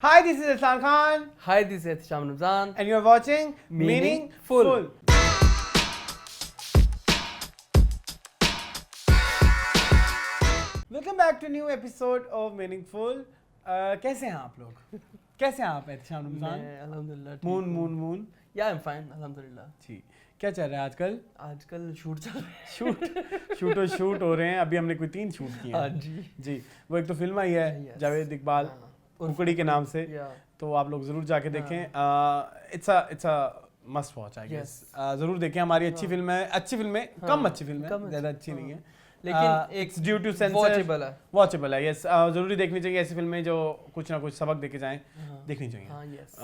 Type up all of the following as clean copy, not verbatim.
Hi, this is Irfan Khan. Hi, this is Sham Ramzan. And you're watching Meaningful. Welcome back to a new episode of Meaningful. कैसे हैं आप लोग? कैसे हैं आप एहतिशाम रमजान? मैं अल्हम्दुलिल्लाह मून या आई एम फाइन अल्हम्दुलिल्लाह। जी, क्या चल रहा है आजकल? आजकल शूट चल रहे हैं। शूट हो रहे हैं। अभी हमने कोई 3 शूट किए हाँ हैं। जी। वो एक तो फिल्म आई है Yes. जावेद इकबाल कुकड़ी के नाम से, या तो आप लोग जरूर जाके देखें। It's a must watch I guess. जरूर देखें। हमारी अच्छी फिल्म है। अच्छी फिल्म है, कम अच्छी फिल्म है, ज़्यादा अच्छी नहीं है, लेकिन एक ड्यू टू सेंसर वॉचेबल है। यस, जरूरी देखनी चाहिए ऐसी फिल्में जो कुछ ना कुछ सबक देके जाएं, देखनी चाहिए। हाँ यस।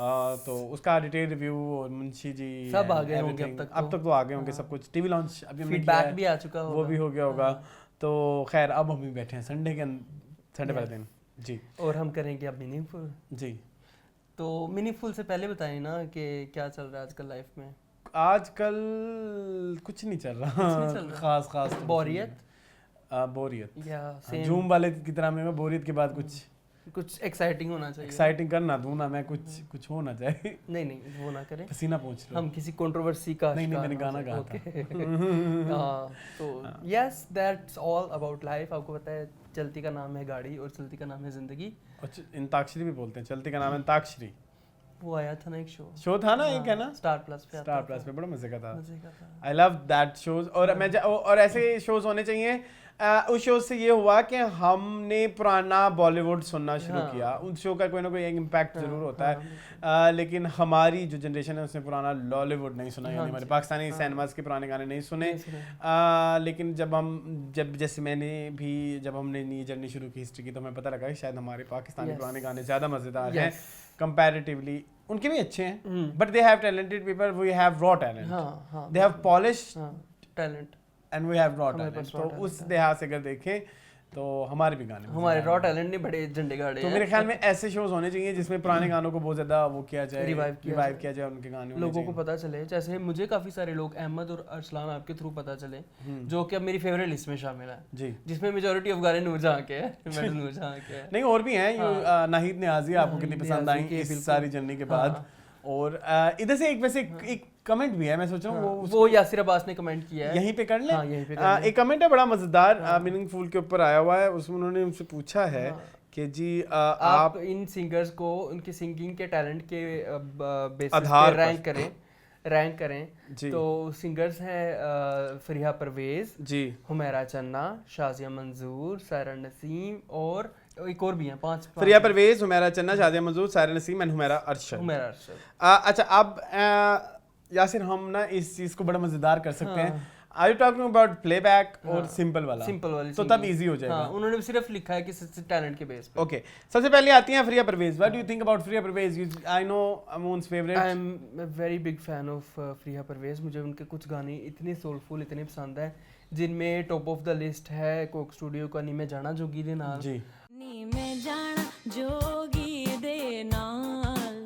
तो उसका डिटेल रिव्यू और मुंशी जी सब आ गए होंगे अब तक तो आ गए होंगे सब कुछ। टीवी लॉन्च अभी हमने फीडबैक भी आ चुका होगा, वो भी हो गया होगा। तो खैर अब हम भी बैठे हैं संडे वाले दिन जी, और हम करेंगे अब मीनिंगफुल। जी। तो मीनिंगफुल से पहले बताएं ना कि क्या चल रहा है आजकल लाइफ में। आजकल कुछ नहीं चल रहा खास तो बोरियत या सेम जूम वाले की तरह में बोरियत के बाद कुछ एक्साइटिंग होना चाहिए। एक्साइटिंग करना दूं ना मैं, कुछ होना चाहिए। नहीं वो ना करें, पसीना पहुंच रहा हम किसी कंट्रोवर्सी का नहीं मैंने गाना गाया था। तो yes that's all about life. आपको पता है चलती का नाम है गाड़ी और चलती का नाम है जिंदगी। अंताक्षरी भी बोलते हैं, चलती का नाम है अंताक्षरी। वो आया था ना एक शो था ना, एक है ना स्टार प्लस पे बड़ा मजे का था। मजे का था। I love that shows. और ऐसे शोज होने चाहिए। उस शो से ये हुआ कि हमने पुराना बॉलीवुड सुनना शुरू किया। उस शो का कोई ना कोई एक इम्पैक्ट जरूर होता है, लेकिन हमारी जो जनरेशन है उसने पुराना लॉलीवुड नहीं सुना, यानी हमारे पाकिस्तानी सिनेमास के पुराने गाने नहीं सुने। लेकिन जब हमने ये जर्नी शुरू की हिस्ट्री की, तो हमें पता लगा कि शायद हमारे पाकिस्तानी पुराने गाने ज़्यादा मज़ेदार हैं कंपैरेटिवली। उनके भी अच्छे हैं, but they have talented people, we have raw talent, they have polish talent and we have raw talent. तो उस लिहाज से अगर देखें तो हमारे भी गाने, हमारे रॉ टैलेंट ने बड़े झंडे गाड़े। तो मेरे ख्याल में ऐसे शोज होने चाहिए जिसमें पुराने गानों को बहुत ज्यादा वो किया जाए, रिवाइव किया जाए उनके गाने, लोगों को पता चले। जैसे मुझे काफी सारे लोग अहमद और अरसलान आपके थ्रू पता चले, जो कि अब मेरी फेवरेट लिस्ट में शामिल है जी, जिसमें मेजॉरिटी ऑफ गाने नूरजहां के हैं। नूरजहां के नहीं, और भी हैं। नाहिद नियाज़ी आपको कितनी पसंद आई इस सारी जर्नी के बाद। और इधर से एक कमेंट भी है, मैं सोच रहा हूँ वो यासिर अब्बास ने कमेंट किया है, यहीं पे कर लें। यहीं पे कर लें। एक कमेंट है बड़ा मजेदार, मीनिंगफुल के ऊपर आया हुआ है। उसमें उन्होंने हमसे पूछा है कि जी आप इन सिंगर्स को उनके सिंगिंग के टैलेंट के बेसिस पे रैंक करें। तो सिंगर्स हैं फरीहा परवेज जी, हुमैरा चन्ना, शाजिया मंजूर, सायरा नसीम और एक और भी हैं 5। फरीहा परवेज, हुमैरा चन्ना, शाजिया मंजूर, सायरा नसीम एंड हुमैरा अरशद। अच्छा, अब यासिर हम ना इस चीज को बड़ा मजेदार कर सकते हैं। Are you talking about playback और सिंपल वाली? तो तब इजी हो जाएगा। उन्होंने सिर्फ लिखा है कि टैलेंट के बेस पे। ओके, सबसे पहले आती हैं Fariha Parvez. What do you think about Fariha Parvez? I know Amun's favorite. I am a very big fan of Fariha Parvez. मुझे उनके कुछ गाने इतने सोलफुल, इतने पसंद है, जिनमें टॉप ऑफ द लिस्ट है कोक स्टूडियो का नी मैं जाना जोगी दे नाल जी, नी मैं जाना जोगी दे नाल।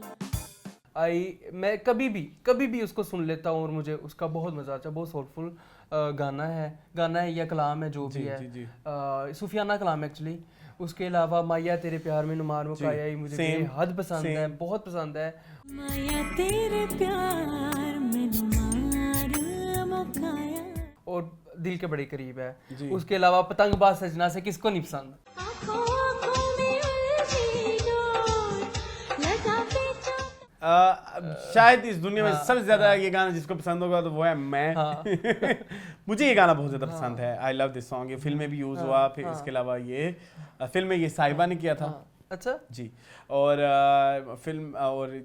मैं कभी भी उसको सुन लेता हूँ और मुझे उसका बहुत मजा आता है। बहुत सोलफुल गाना है या कलाम है, जो भी है सूफियाना कलाम एक्चुअली। उसके अलावा माया तेरे प्यार में नुमार मुकाया ही मुझे बेहद पसंद है, बहुत पसंद है। माया तेरे प्यार में नुमार मुकाया और दिल के बड़े करीब है। उसके अलावा पतंगबाज सजना से किसको नहीं पसंद। शायद इस दुनिया में सबसे ज्यादा ये गाना जिसको पसंद होगा तो वो है मैं। मुझे ये गाना बहुत ज्यादा पसंद है। I love this song. ये फिल्म में भी यूज हुआ, फिर इसके अलावा ये फिल्म में ये साहिबा ने किया था। अच्छा जी। और फिल्म और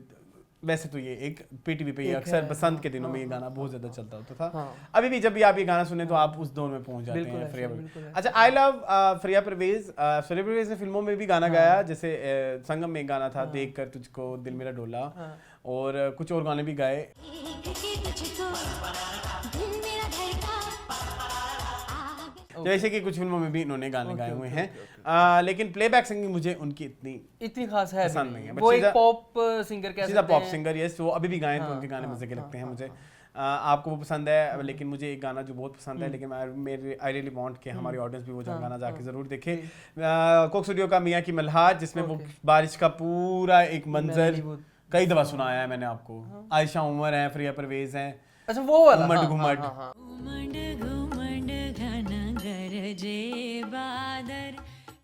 वैसे तो ये एक पीटीवी पे ये अक्सर बसंत के दिनों में ये गाना बहुत ज्यादा चलता होता था। अभी भी जब भी आप ये गाना सुने तो आप उस दौर में पहुंच जाते हैं। फरीहा परवेज। अच्छा, आई लव फरीहा परवेज। फरीहा परवेज ने फिल्मों में भी गाना गाया, जैसे संगम में एक गाना था देख कर तुझको दिल मेरा डोला, और कुछ और गाने भी गाए। जैसे कि कुछ फिल्मों में भी इन्होंने गाने गाए हुए हैं। लेकिन प्लेबैक सिंगिंग मुझे उनकी इतनी खास है पसंद नहीं है। वो एक पॉप सिंगर कह सकते हैं, पॉप सिंगर। यस, वो अभी भी गाएं तो उनके गाने मजे के लगते हैं मुझे। आपको वो पसंद है, लेकिन मुझे एक गाना जो बहुत पसंद है, लेकिन आई रियली वांट कि हमारी ऑडियंस भी वो गाना जाके जरूर देखे। कोक स्टूडियो का मियां की मल्हार, जिसमें वो बारिश का पूरा एक मंजर कई दफा सुनाया है मैंने आपको। आयशा उमर है, फ्रिया परवेज है, अच्छा वो वाला घुमंड घुमंड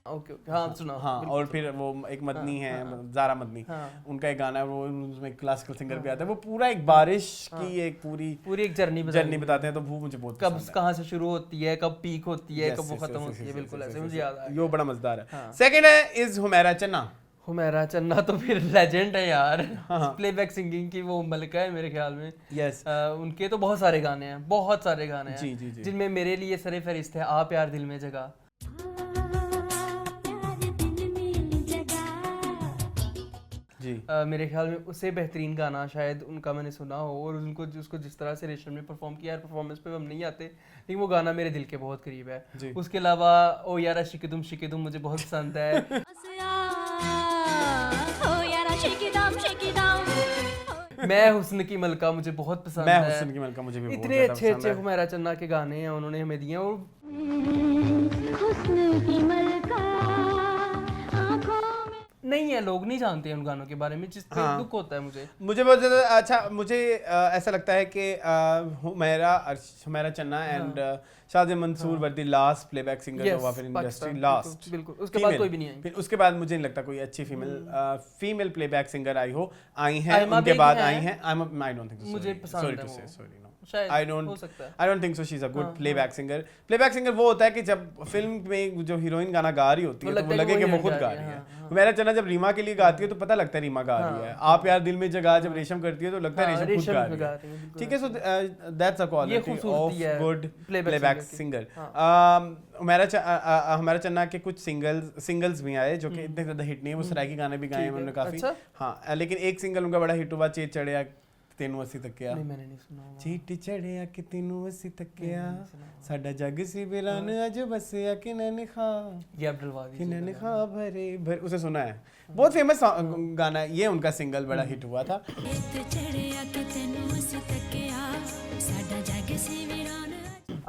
ओके हाँ सुना हाँ। और फिर वो एक मदनी है, ज़ारा मदनी, उनका एक गाना है, वो उसमें क्लासिकल सिंगर भी आता है, वो पूरा एक बारिश की एक पूरी एक जर्नी बताते हैं, तो वो मुझे बहुत कब कहाँ से शुरू होती है, कब पीक होती है, कब वो खत्म होती है, बिल्कुल ऐसे मुझे याद आया। ये बड़ा मजेदार है। सेकंड है इज हुमैरा चन्ना। हुमैरा चन्ना तो फिर लेजेंड है यार, प्लेबैक सिंगिंग की वो मलका है मेरे ख्याल में। यस उनके तो बहुत सारे गाने हैं जी जी जी, जिनमें मेरे लिए सरे फहरिस्त है आ प्यार दिल में जगह। जी मेरे ख्याल में उससे बेहतरीन गाना शायद उनका मैंने सुना हो, और उनको उसको जिस तरह से रेशम ने परफॉर्म किया, परफॉर्मेंस पे हम नहीं आते, लेकिन वो गाना मेरे दिल के बहुत करीब है। उसके अलावा ओ यारा शिकिदुम मुझे बहुत पसंद है। मैं हुस्न की मलका मुझे बहुत पसंद है। हुस्न की मलका मुझे भी बहुत इतने अच्छे अच्छे हुमैरा चन्ना के गाने हैं उन्होंने हमें दिए। और हुस्न की मलका नहीं है, लोग नहीं जानते हैं उन गानों के बारे में, जिस पे दुख होता है मुझे बहुत ज्यादा। अच्छा मुझे ऐसा लगता है कि Humaira Channa and Shazia Mansoor were the last playback singer of industry, last बिल्कुल। उसके बाद कोई भी नहीं आई। फिर उसके बाद मुझे नहीं लगता कोई अच्छी फीमेल प्लेबैक सिंगर आई हैं उनके बाद आई हैं। आई डोंट थिंक सो, मुझे पसंद है वो, सॉरी नो शायद हो सकता है। I don't think so she's a good playback singer। Playback singer वो होता है कि जब फिल्म में जो हीरोइन गाना गा रही होती है तो वो लगे कि वो खुद गा रही है। मेरा चन्ना जब रीमा के लिए गाती है तो पता लगता है रीमा गा रही है। आप यार दिल में जगह जब रेशम करती है तो लगता है रेशम खुद गा रही है। ठीक है, so that's a quality of good playback singer. हमारा चन्ना के कुछ सिंगल्स भी आए जो कि इतने ज्यादा हिट नहीं है। वो सराय के गाने भी गाए उन्होंने काफी। हाँ, लेकिन एक सिंगल उनका बड़ा हिट हुआ, चेत चढ़िया तेनू असी तकिया। नहीं मैंने नहीं सुना। चीट चढ़िया कि तेनू असी तकिया, साडा जग सी वीरान अज बसिया किने ने खा, ये अब्दुलवादी किने ने खा भरे भरे, उसे सुना है, बहुत फेमस गाना है ये, उनका सिंगल बड़ा हिट हुआ था।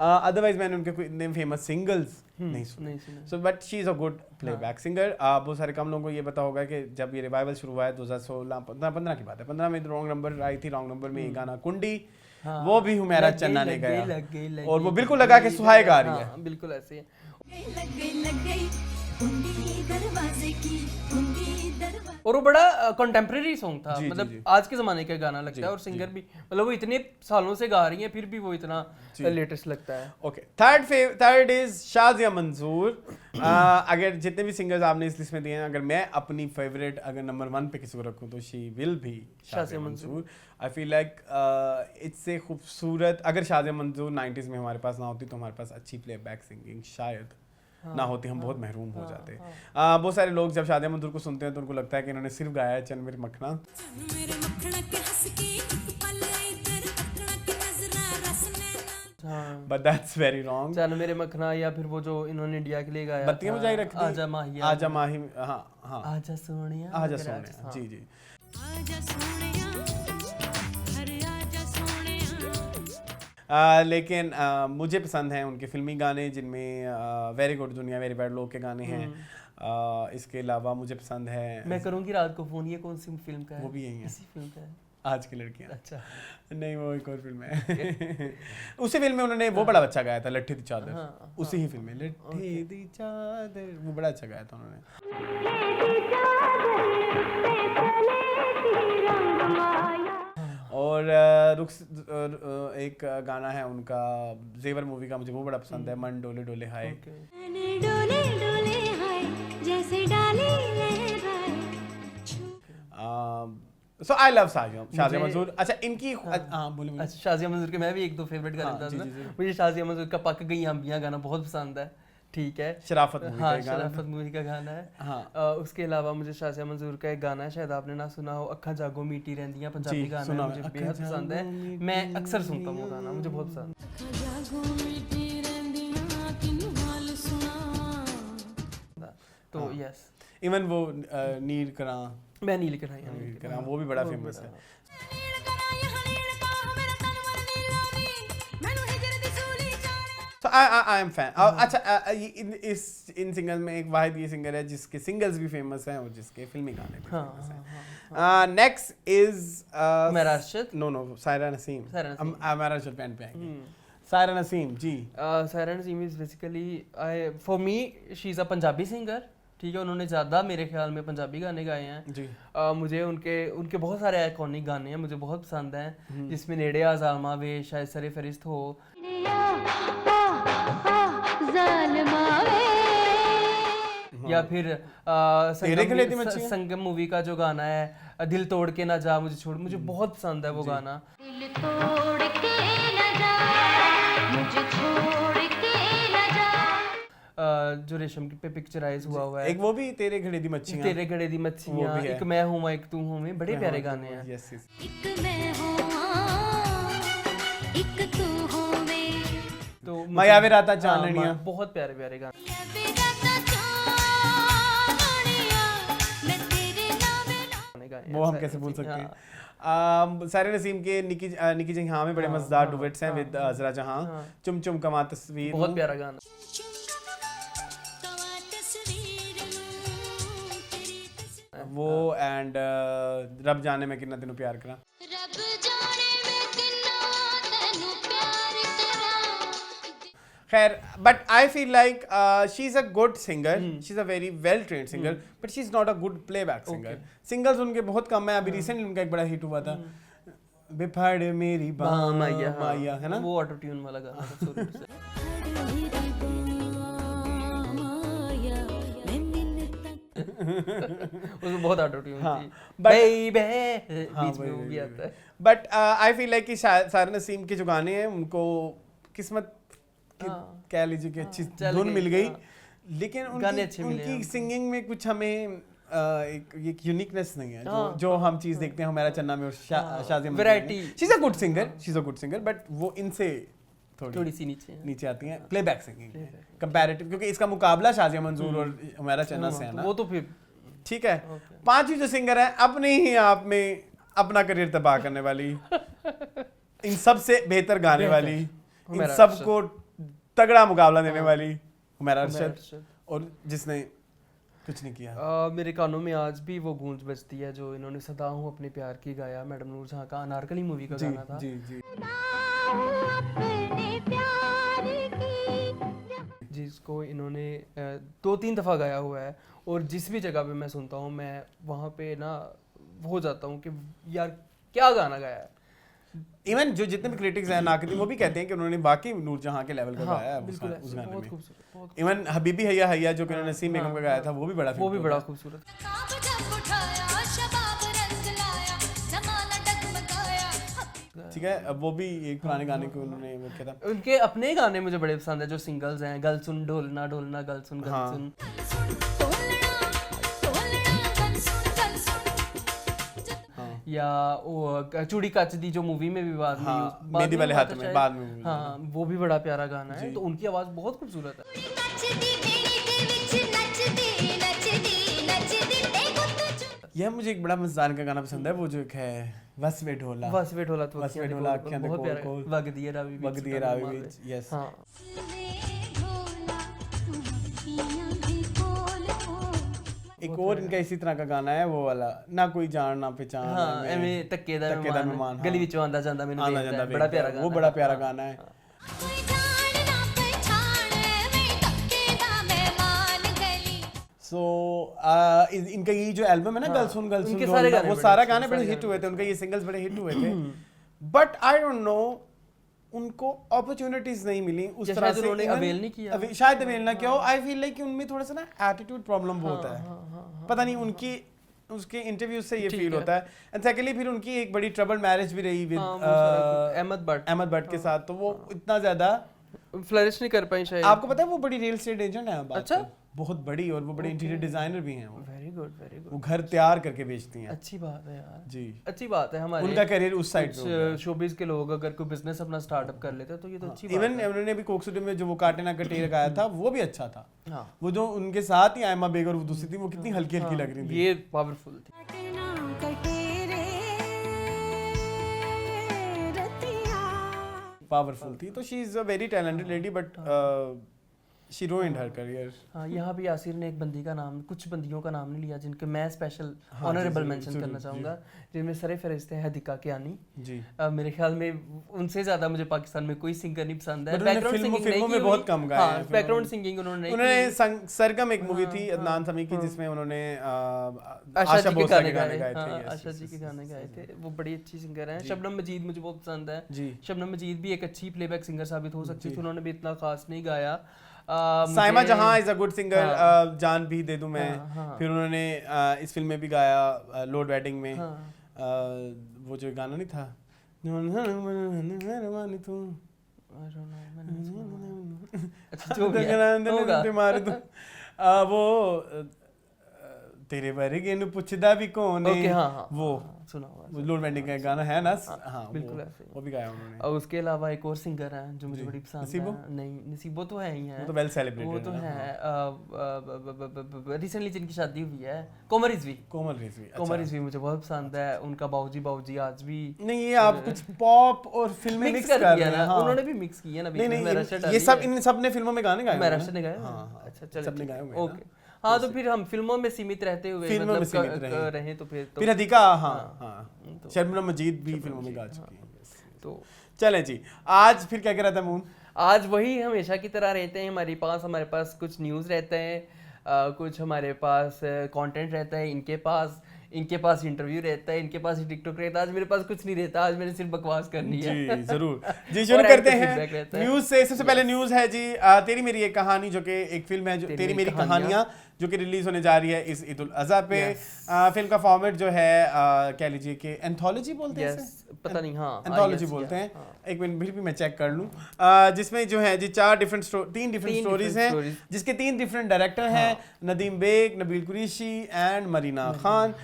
अदरवाइज मैंने उनके कोई इतने फेमस सिंगल्स नहीं सुने। So but she is a good playback singer. बहुत सारे कम लोगों को ये पता होगा कि जब ये रिवाइवल शुरू हुआ है 2016-15 की बात है, 15 में रॉन्ग नंबर आई थी, रॉन्ग नंबर में ये गाना कुंडी, वो भी हुमैरा चन्ना ने गाया और वो बिल्कुल लगा कि सुहाग गा रही है, बिल्कुल ऐसे ही। और वो बड़ा कंटेम्प्रेरी सॉन्ग था, मतलब आज के जमाने का गाना लगता है, और सिंगर भी मतलब वो इतने सालों से गा रही हैं फिर भी वो इतना लेटेस्ट लगता है। Okay, third is Shazia Mansoor. अगर जितने भी सिंगर्स आपने इस लिस्ट में दिए हैं, अगर मैं अपनी फेवरेट अगर नंबर 1 पे किसी को रखूं तो शी विल भी Shazia Mansoor. I feel like इससे खूबसूरत अगर शाज़िया मंसूर 90s में हमारे पास ना होती तो हमारे पास अच्छी प्लेबैक सिंगिंग शायद ना होती, हम बहुत महरूम हो जाते। बहुत सारे लोग जब शाज़िया मंसूर को सुनते हैं तो उनको लगता है कि इन्होंने सिर्फ गाया है चन मेरे मखना, बट दैट्स वेरी रॉन्ग। चल मेरे मखना, या फिर वो जो इन्होंने इंडिया के लिए गाया बत्तियां बुझाई रखती, आजा माही, आजा माही, हाँ हाँ, आजा सोनिया, आजा सोनिया, जी जी, आजा सोनिया, अरे आजा सोनिया। लेकिन मुझे पसंद हैं उनके फिल्मी गाने जिनमें वेरी गुड दुनिया वेरी बैड लोग के गाने हैं। इसके अलावा मुझे पसंद है मैं करूँगी रात को फोन, ये कौन सी फिल्म का है? वो भी यही है, इसी फिल्म का है, आज की लड़कियां। अच्छा नहीं, वो एक और फिल्म है। उसी फिल्म में उन्होंने वो बड़ा अच्छा गाया था, लट्ठी दी चादर, उसी ही फिल्म में लट्ठी दी चादर, वो बड़ा अच्छा गाया था उन्होंने। और एक गाना है उनका जेवर मूवी का, मुझे वो बड़ा पसंद है, मन डोले डोले हाय, डोले डोले हाय जैसे डाली लहराए। सो आई लव शाज़िया मंसूर। अच्छा इनकी हाँ बोलिए। अच्छा शाज़िया मंसूर के मैं भी एक दो फेवरेट गाने बता दूं। मुझे शाज़िया मंसूर का पक गई अंबियां गाना बहुत पसंद है, ठीक है, शराफत मूवी हाँ, शराफत मूवी का गाना है। हाँ। उसके अलावा मुझे शाज़िया मंसूर का एक गाना है, शायद आपने ना सुना हो, अखा जागो मीटी रहंदियां, पंजाबी गाना है, मुझे बेहद पसंद है, मैं अक्सर सुनता हूँ वो गाना, मुझे बहुत पसंद है। तो यस, इवन वो नील करा, मैं नील करा, वो भी बड़ा फेमस है। I am fan. अच्छा इन सिंगर्स में एक वाहिद ये सिंगर है जिसके सिंगल्स भी फेमस हैं और जिसके फिल्मी गाने भी फेमस हैं। नेक्स्ट इज मेरा अरशद। नो सायरा नसीम। मेरा अरशद बैंड पे आएंगे। Saira Naseem ji. Saira Naseem is basically for me she is a Punjabi singer, ठीक है। उन्होंने ज़्यादा मेरे ख्याल में पंजाबी गाने गाए हैं जी। मुझे उनके बहुत सारे आइकॉनिक गाने हैं, मुझे बहुत पसंद हैं, जिसमें नेड़े आज़ामा वे, शायद सरे फरिश्त हो, या फिर संगम मूवी का जो गाना है दिल तोड़ के ना जा मुझे छोड़, मुझे बहुत पसंद है वो गाना। दिल तोड़ के न जा मुझे छोड़ के न जा, जो रेशम पे पिक्चराइज हुआ है। एक वो भी तेरे घड़े दी मच्छियां, तेरे घड़े दी मच्छियां, एक मैं हूं एक तू हूं में, बड़े प्यारे गाने हैं। Yes yes. एक मैं हूँ एक तू हूँ में, तो माया वे राता चांदनियां, बहुत प्यारे प्यारे गाने। या बेराता चांदनियां मैं तेरे नाम गाए वो हम कैसे भूल सकते हैं। सायरा नसीम के निकी जहां में बड़े मजेदार डुएट्स हैं विद अजरा जहां। चुम चुम कमा तस्वीर, बहुत प्यारा गाना। कवा तस्वीर तेरी तस्वीर, वो एंड रब जाने में कितना तेनू प्यार करा। रब जाने मैं किन्ना तैनू प्यार करा। खैर but I feel like she is a good singer, she is a very well trained singer, but she is not a good playback singer. Singles उनके बहुत कम है। अभी रिसेंटली उनका एक बड़ा हिट हुआ था बेफाड़ मेरी माया, है ना, वो ऑटो ट्यून वाला गाना था शुरू से। उसमें बहुत ऑटो ट्यून थी, बेबी बीच में वो भी आता है। बट आई फील लाइक कि सायरा नसीम के जो गाने हैं उनको किस्मत कह लीजिए कि अच्छी धुन मिल गई, लेकिन उनकी सिंगिंग में कुछ हमें एक यूनिकनेस नहीं है जो हम चीज देखते हैं हमारा चन्ना में और शाज़िया में। Variety. She is a good singer, but वो इनसे थोड़ी सी नीचे आती हैं प्लेबैक सिंगिंग कंपैरेटिव, क्योंकि इसका मुकाबला शाज़िया मंजूर और हमारा चन्ना से है ना, वो तो फिर ठीक है। पांचवी जो सिंगर है अपने ही आप में अपना करियर तबाह करने वाली, इन सब से बेहतर गाने वाली, इन सबको तगड़ा मुकाबला देने वाली हमारा अरशद, और जिसने कुछ नहीं किया। मेरे कानों में आज भी वो गूंज बजती है जो इन्होंने सदा हूँ अपने प्यार की गाया, मैडम नूर जहां का अनारकली मूवी का गाना था। जी जी अपने प्यार की, जिसको इन्होंने 2-3 दफ़ा गाया हुआ है, और जिस भी जगह पे मैं सुनता हूँ मैं वहाँ पे ना हो जाता हूँ कि यार क्या गाना गाया है। इवन जो जितने भी क्रिटिक्स हैं नाकदी वो भी कहते हैं कि उन्होंने वाकई नूरजहां के लेवल का गाया है उस गाने में। इवन हबीबी हैया हैया जो कि उन्होंने नसीम बेगम का गाया था वो भी बड़ा खूबसूरत। काब जब उठाया शबाब रंग लाया जमाना डगमगाया। ठीक है, अब वो भी एक पुराने गाने को उन्होंने वो किया था। उनके अपने गाने मुझे बड़े पसंद है जो सिंगल्स हैं, गल सुन ढोलना ढोलना गल सुन गल सुन, या वो चूड़ी कच दी जो मूवी में भी बाद में मेहंदी वाले हाथ में बाद में, हाँ वो भी बड़ा प्यारा गाना है। तो उनकी आवाज बहुत खूबसूरत है। यह मुझे एक बड़ा मजेदार का गाना पसंद है, वो जो एक है वस वे ढोला तो बहुत प्यारा, वग दिए रावी बीच, यस। हाँ एक और इनका इसी तरह का गाना है वो वाला ना कोई जान ना पहचान, हाँ एवें टक्के दा मेहमान, गली विचों आंदा जांदा मैनूं देखदा, बड़ा प्यारा गाना, वो बड़ा प्यारा गाना है। सो इनका ये जो एल्बम है ना गल सुन वो सारा गाने बड़े हिट हुए थे, उनके ये सिंगल्स बड़े हिट हुए थे, बट आई डोंट नो उनको अपॉर्चुनिटीज नहीं मिली उस तरह से, उन्होंने अवेल नहीं किया, शायद अवेल ना किया हो। आई फील लाइक कि उनमें थोड़ा सा ना एटीट्यूड प्रॉब्लम बहुत है, पता नहीं उनकी उसके इंटरव्यू से ये फील होता है। एंड सेकेंडली फिर उनकी एक बड़ी ट्रबल मैरिज भी रही विद अहमद भट्ट के साथ, तो वो इतना ज्यादा फ्लरिश नहीं कर पाई शायद। आपको पता है वो बड़ी रियल एस्टेट एजेंट है। अच्छा, बहुत बड़ी, और वो बड़े इंटीरियर डिजाइनर भी हैं। वो वेरी गुड वो घर तैयार करके बेचती हैं। अच्छी बात है यार जी, अच्छी बात है। हमारे उनका करियर उस साइड पे, शोबिज के लोग अगर कोई बिजनेस अपना स्टार्टअप कर लेते हैं तो ये तो अच्छी बात है। इवन उन्होंने भी कोक स्टूडियो में जो वो काटे ना कटे लगाया था वो भी अच्छा था। वो जो उनके साथ ही आयमा बेग और वो दूसरी थी वो कितनी हल्की हल्की लग रही थी, ये पावरफुल थी। पावरफुल थी। तो she is a very talented lady but she ruined her career। हाँ, यहाँ भी यासिर ने एक बंदी का नाम, कुछ बंदियों का नाम नहीं लिया जिनके मैं स्पेशल ऑनरेबल मेंशन करना चाहूँगा, जिनमें सरे फरिश्ते हैं हदीका कियानी जी। मेरे ख्याल में उनसे ज़्यादा मुझे पाकिस्तान में कोई सिंगर नहीं पसंद है। बैकग्राउंड सिंगिंग फिल्मों में बहुत कम गाया है। बैकग्राउंड सिंगिंग उन्होंने सरगम एक मूवी थी अदनान समी की जिसमें उन्होंने आशा जी के गाने गाए थे। आशा जी के गाने गाए थे, वो बड़ी अच्छी सिंगर हैं। शबनम मजीद मुझे बहुत पसंद है जी। शबनम मजीद भी एक अच्छी प्लेबैक सिंगर साबित हो सकती थी, उन्होंने भी इतना खास नहीं गाया। साइमा जहां इज अ गुड सिंगर, जान भी दे दूं मैं। फिर उन्होंने इस फिल्म में भी गाया लॉर्ड वेडिंग में, वो जो गाना नहीं था वो तेरे वर्गे नु पुछदा भी कौन है, वो सुना हुआ लॉर्ड वेडिंग का गाना है ना। हाँ बिल्कुल ऐसे वो भी गाया उन्होंने। और उसके अलावा एक और सिंगर है जो मुझे बड़ी पसंद है। नहीं, नसीबो तो है ही है, वो तो वेल सेलिब्रेटेड, वो तो है। रिसेंटली जिनकी शादी हुई है, कोमर रिजवी। कोमर रिजवी मुझे बहुत पसंद है। उनका बाऊजी आज भी नहीं, ये आप कुछ पॉप और फिल्में मिक्स कर रहे हैं। उन्होंने भी मिक्स किया ना, ये सब इन सब ने फिल्मों में गाने गाए, महाराष्ट्र ने गाए। अच्छा चलो, सबने गाए होंगे। ओके हाँ, तो फिर हम फिल्मों में सीमित रहते हुए मतलब रहे तो फिर हदीका शबनम मजीद भी फिल्मों में गा चुकी हैं। तो चलें जी, आज फिर क्या कह रहा था मून? आज वही हमेशा की तरह रहते हैं, हमारे पास कुछ न्यूज़ रहते हैं, कुछ हमारे पास कंटेंट रहता है, इनके पास इंटरव्यू रहता है, इनके पास टिकटॉक रहता है। आज मेरे पास कुछ नहीं रहता, आज मैंने सिर्फ बकवास करनी है। जी जरूर जी, शुरू करते हैं न्यूज़ से। सबसे पहले न्यूज़ है जी तेरी मेरी एक कहानी, जो कि एक फिल्म है जो तेरी मेरी कहानियाँ, जो कि रिलीज होने जा रही है इस ईद उल अज़हा पे। फिल्म का फॉर्मेट जो है कह लीजिए कि एंथोलॉजी बोलते हैं, पता नहीं, हाँ एंथोलॉजी बोलते हैं। एक मिनट फिर भी मैं चेक कर लूँ। जिसमें जो है जी तीन डिफरेंट स्टोरीज हैं, जिसके 3 डिफरेंट डायरेक्टर हैं, नदीम बेग, नबील कुरैशी एंड मरीना खान।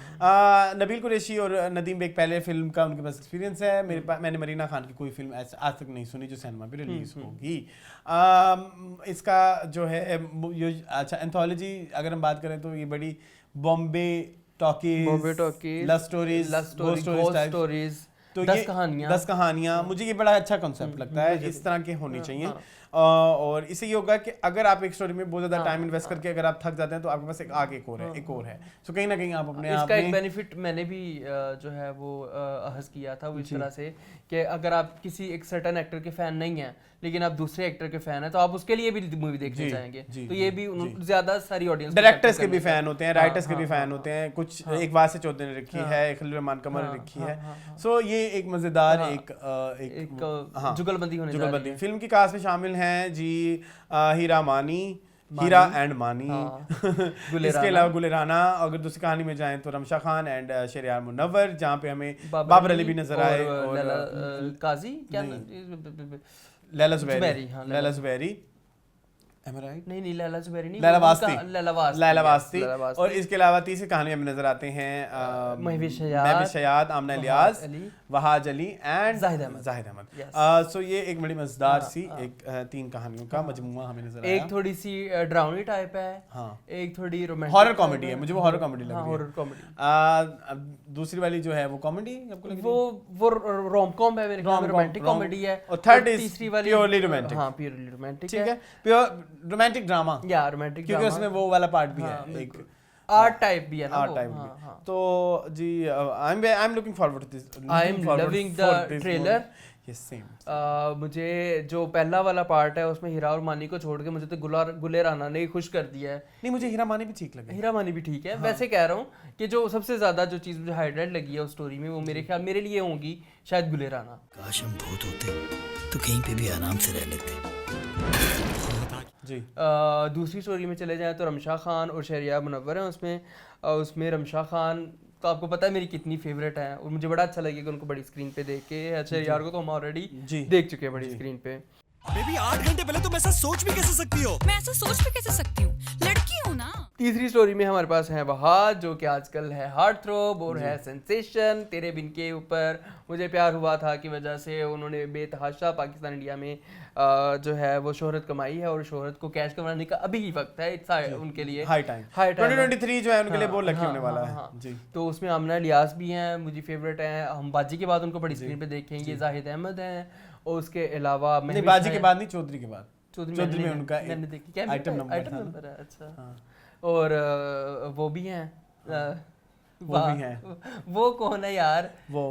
नबील कुरैशी और नदीम बेग पहले फिल्म का उनके पास एक्सपीरियंस है। मैंने मरीना खान की कोई फिल्म आज तक नहीं सुनी जो सिनेमा पे रिलीज होगी। इसका जो है अच्छा एंथोलॉजी अगर हम बात करें तो ये बड़ी बॉम्बे टॉकीज, लव स्टोरीज, तो 10 कहानियाँ मुझे ये बड़ा अच्छा कॉन्सेप्ट लगता है, इस तरह के होनी चाहिए। और इससे ये होगा कि अगर आप एक स्टोरी में बहुत ज़्यादा टाइम इन्वेस्ट करके अगर आप थक जाते हैं तो आपके पास एक और है। सो कहीं ना कहीं आप अपने आप इसका एक बेनिफिट मैंने भी जो है वो अहस किया था वो इस तरह से कि अगर आप किसी एक सर्टेन एक्टर के फैन नहीं हैं लेकिन आप दूसरे एक्टर के फैन हैं तो आप उसके लिए भी मूवी देखने जाएंगे। तो ये भी ज्यादा सारी ऑडियंस, डायरेक्टर्स के भी फैन होते हैं, राइटर्स के भी फैन होते हैं, कुछ एक वासे चौधरी ने रखी है, खलील रहमान कमर ने रखी है। सो ये एक मजेदार एक जुगलबंदी होने जा रही है। फिल्म की कास्ट में शामिल हैं जी हीरा एंड मानी इसके अलावा गुलेराना। अगर दूसरी कहानी में जाएं तो रमशा खान एंड शेरियार मुनव्वर, जहाँ पे हमें बाबर अली भी नजर आए और काजी क्या Laila Zubairi Am I right? नहीं लैला ज़ुबैरी नहीं, लैला वास्ती। और इसके अलावा तीसरी कहानी में नजर आते हैं महविश हयात, आमना इलियास, वहाज अली एंड जाहिद अहमद। सो ये एक बड़ी मजेदार सी एक 3 कहानियों का मजमुआ हमें नजर आया। एक थोड़ी सी ड्राउनी टाइप है, एक थोड़ी रोमांटिक हॉरर कॉमेडी है, मुझे वो हॉरर कॉमेडी लग रही है। Horror comedy. दूसरी वाली जो है वो कॉमेडी आपको लग रही है? वो रोम-कॉम है, मेरे ख्याल में रोमांटिक कॉमेडी है। और थर्ड इज तीसरी वाली प्योरली रोमांटिक। हां प्योरली रोमांटिक ठीक है, प्योर रोमांटिक ड्रामा या रोमांटिक ड्रामा, क्योंकि उसमें वो वाला पार्ट भी है, एक आर्ट टाइप भी है ना, आर्ट टाइप भी। तो जी I am looking forward to this, I am loving the trailer. Yes same. मुझे जो पहला वाला पार्ट है उसमें हीरा और मानी को छोड़ के मुझे तो गुलेराना ने खुश कर दिया है। नहीं, मुझे हीरा मानी भी ठीक लगी। हीरा मानी भी ठीक है। वैसे कह रहा हूँ कि जो सबसे ज्यादा जो चीज मुझे हाईलाइट लगी है उस स्टोरी में वो मेरे लिए होंगी शायद गुलेराना। काश हम भूत होते तो कहीं पे भी आराम से रह लेते जी। दूसरी स्टोरी में चले जाएं तो रमशा खान और शहरियार मुनव्वर हैं उसमें रमशा खान तो आपको पता है मेरी कितनी फेवरेट है और मुझे बड़ा अच्छा लगेगा उनको बड़ी स्क्रीन पे देख के। शहरियार को तो हम ऑलरेडी देख चुके हैं बड़ी स्क्रीन पे। बेबी 8 घंटे पहले तुम ऐसा सोच भी कैसे सकती हो? मैं ऐसा सोच भी कैसे सकती हूँ, लड़की हूँ ना। तीसरी स्टोरी में हमारे पास है वहाद, जो कि आजकल है हार्ट थ्रोब और है सेंसेशन। तेरे बिन के ऊपर मुझे प्यार हुआ था की वजह से उन्होंने बेतहाशा पाकिस्तान इंडिया में जो है वो शोहरत कमाई है, और शोहरत को कैश करवाने का अभी ही वक्त है। इट्स उनके लिए हाई टाइम 2023 जो है उनके लिए बहुत लकी होने वाला है जी। तो उसमें आमना इलियास भी हैं, मुझे फेवरेट हैं। हम बाजी के बाद उनको बड़ी स्क्रीन पे देखेंगे। जाहिद अहमद हैं, और उसके अलावा नहीं, बाजी के बाद नहीं, चौधरी के बाद। चौधरी में उनका मैंने देखी क्या आइटम नंबर है। अच्छा, और वो भी हैं, वो भी हैं। वो कौन है यार? वो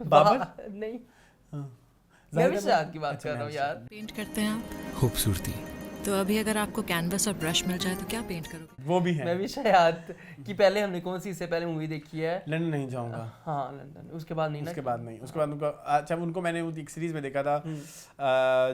बाबर नहीं, हाँ। मैं विशाल की बात कर रहा हूँ यार। पेंट करते हैं आप? खूबसूरती। तो अभी अगर आपको कैनवस और ब्रश मिल जाए तो क्या पेंट करोगे? वो भी है। मैं भी शायद कि पहले हमने कौन सी इससे पहले मूवी देखी है? लंदन नहीं जाऊंगा। हाँ लंदन, उसके बाद नहीं ना? उसके बाद नहीं, उसके बाद उनको अच्छा उनको मैंने वो एक सीरीज में देखा था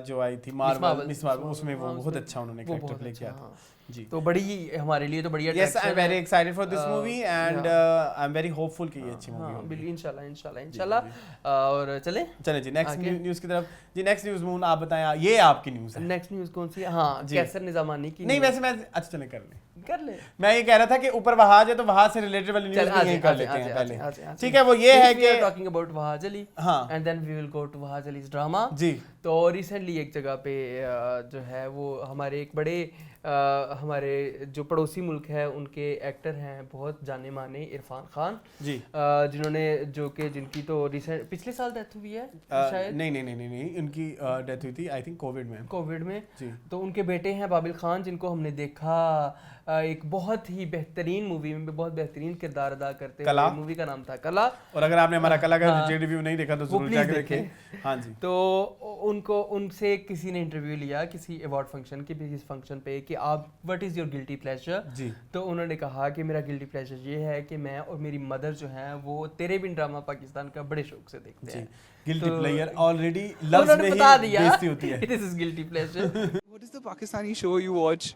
जो आई थी मार्वल, मिस मार्वल, उसमें वो बहुत अच्छा उन्होंने कैरेक्टर प्ले किया था जी। तो बड़ी हमारे लिए तो बड़ी yes, I am very excited for this movie and I am very hopeful कि ये अच्छी मूवी होगी इंशाल्लाह। और चले जी नेक्स्ट न्यूज़ की तरफ जी। नेक्स्ट न्यूज़ मून आप बताएं, ये आपकी न्यूज़ है। नेक्स्ट न्यूज़ कौन सी है? हाँ, कैसर निजामानी की। नहीं, वैसे मैं अच्छा चले कर ले। मैं ये कह रहा था कि ऊपर वहाज है तो वहाज से रिलेटेड वाली न्यूज़ भी यही कर लेते हैं पहले। ठीक है, वो ये है कि टॉकिंग अबाउट वहाज अली, हाँ, and then we will go to Wahaj Ali's drama जी। तो रिसेंटली एक जगह पे जो है वो हमारे एक बड़े हमारे जो पड़ोसी मुल्क है उनके एक्टर हैं बहुत जाने माने इरफान खान जी, जिन्होंने जो कि जिनकी तो रिसेंट पिछले साल डेथ हुई है शायद। नहीं, उनकी डेथ हुई थी आई थिंक कोविड में जी। तो उनके बेटे हैं बाबिल खान, जिनको हमने देखा एक बहुत ही बेहतरीन मूवी में बहुत बेहतरीन किरदार अदा करते हैं। मूवी का नाम था कला, और अगर आपने हमारा कला का जेड रिव्यू नहीं देखा तो जरूर जाकर देखें। हाँ जी। तो उनसे किसी ने इंटरव्यू लिया किसी अवार्ड फंक्शन के किसी फंक्शन पे कि आप what is your guilty pleasure जी। तो उन्होंने कहा कि मेरा गिल्टी प्लेजर ये है कि मैं और मेरी मदर जो है वो तेरे बिन ड्रामा पाकिस्तान का बड़े शौक से देखते हैं। गिल्टी प्लेजर ऑलरेडी लफ्ज में ही बेइज्जती होती है। It is guilty pleasure. What is the Pakistani show you watch?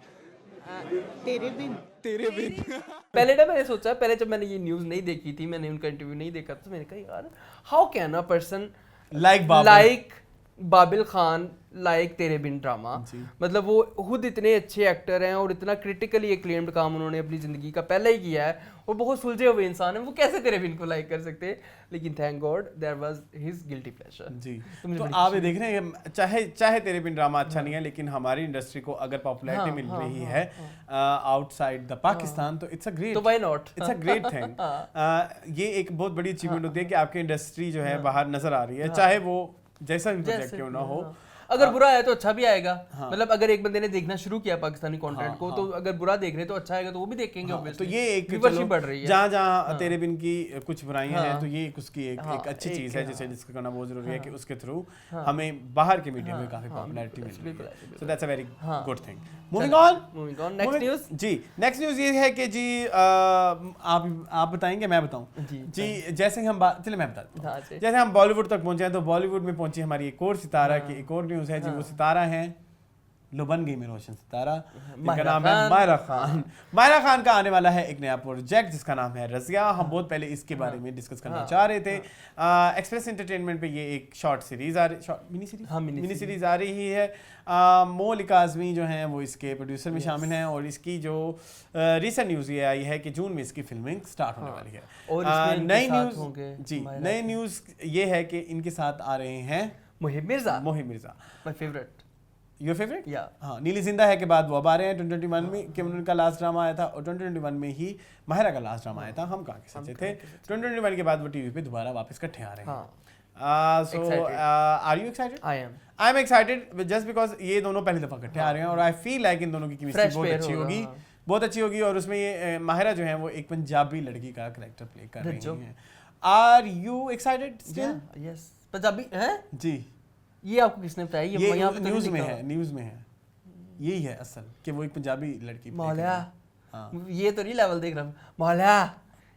तेरे बिन। पहले ना मैंने सोचा, पहले जब मैंने ये न्यूज़ नहीं देखी थी, मैंने उनका इंटरव्यू नहीं देखा, तो मैंने कहा यार how can a person like Babil Khan like तेरे बिन ड्रामा, मतलब वो खुद इतने अच्छे एक्टर हैं और इतना क्रिटिकली एक्लेम्ड काम उन्होंने अपनी ज़िंदगी का पहले ही किया है और बहुत सुलझे हुए इंसान हैं, वो कैसे तेरे बिन को लाइक कर सकते हैं? लेकिन thank god there was his guilty pleasure जी। तो आप ये देख रहे हैं चाहे तेरे बिन ड्रामा अच्छा नहीं है, लेकिन हमारी इंडस्ट्री को अगर पॉपुलैरिटी मिल रही है आउटसाइड द पाकिस्तान तो इट्स अ ग्रेट, तो why not, it's a great thing. ये एक बहुत बड़ी अचीवमेंट होती है कि आपकी इंडस्ट्री जो है बाहर नजर आ रही है, चाहे वो जैसा भी प्रोजेक्ट क्यों ना हो। अगर बुरा है तो अच्छा भी आएगा। मतलब अगर एक बंदे ने देखना शुरू किया पाकिस्तानी कंटेंट को, तो अगर बुरा देख रहे तो अच्छा आएगा, तो वो भी देखेंगे। तो ये एक व्यूअरशिप बढ़ रही है। जहाँ तेरे बिन की कुछ बुराइयां हैं तो ये उसकी एक अच्छी चीज है जिसे डिस्कस करना बहुत जरूरी है कि उसके थ्रू हमें बाहर के मीडिया में काफी पॉपुलैरिटी मिल रही है। So that's a very good thing. Moving on next news जी। नेक्स्ट न्यूज़ ये है कि जी आप बताएंगे मैं बताऊं जी। जैसे हम चलिए मैं बताता हूं। जैसे हम बॉलीवुड तक पहुंचे हैं तो बॉलीवुड में पहुंची हमारी एक और सितारा की एक और न्यूज़ है जी। वो सितारा हैं लुबन गई में रोशन सितारा, जिनका नाम है मायरा खान। मायरा खान का आने वाला है एक नया प्रोजेक्ट जिसका नाम है रज़िया। हम बहुत पहले इसके बारे में डिस्कस करना चाह रहे थे। एक्सप्रेस एंटरटेनमेंट पे ये एक शॉर्ट सीरीज मिनी सीरीज आ रही है। मौलिका आज़मी जो हैं वो इसके प्रोड्यूसर में शामिल हैं और इसकी जो रिसेंट न्यूज़ ये आई है कि जून में इसकी फिल्मिंग स्टार्ट होने वाली है। और नई न्यूज़ ये है कि इनके साथ आ रहे हैं Mohib Mirza my favourite. Your favourite? हाँ, नीली जिंदा है के बाद वो अब आ रहे हैं 2021 में कि उनका लास्ट ड्रामा आया था और 2021 में ही माहिरा का लास्ट ड्रामा आया था हम कहाँ के सच्चे थे। 2021 के बाद वो टीवी पे दोबारा वापस इकट्ठे आ रहे हैं। So are you excited? I am excited just because ये दोनों पहली दफा इकट्ठे आ रहे हैं और आई फील लाइक इन दोनों की केमिस्ट्री बहुत अच्छी होगी। और उसमें ये माहिरा जो है वो एक पंजाबी लड़की का कैरेक्टर प्ले कर रही हैं। Are you excited still? Yes, Punjabi है जी। ये आपको किसने बताया? ये न्यूज़ में है यही है असल कि वो एक पंजाबी लड़की। मौला ये तो नहीं लेवल देख रहा मौला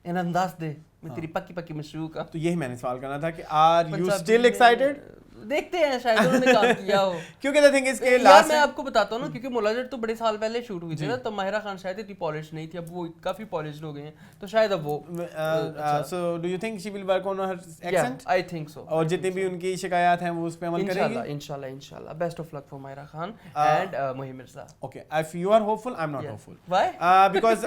इन्हें दस दे मैं तेरी पक्की मशरूक। तो यही मैंने सवाल करना था कि आर यू स्टिल एक्साइटेड? देखते हैं शायद उन्होंने काम किया हो। क्योंकि द थिंग इज के यार लास्ट मैं आपको बताता हूँ ना, क्योंकि मुलाजिर तो बड़े साल पहले शूट हुई थी ना, तो माहिरा खान शायद इतनी पॉलिश नहीं थी, अब वो काफी पॉलिश हो गए हैं, तो शायद अब वो so do you think she will work on her accent? I think so. और जितनी भी उनकी शिकायत हैं वो उस पे अमल करेगी? इंशाल्लाह best of luck for Mahira Khan and Muhim Mirza. Okay, if you are hopeful, I am not hopeful. Why? Because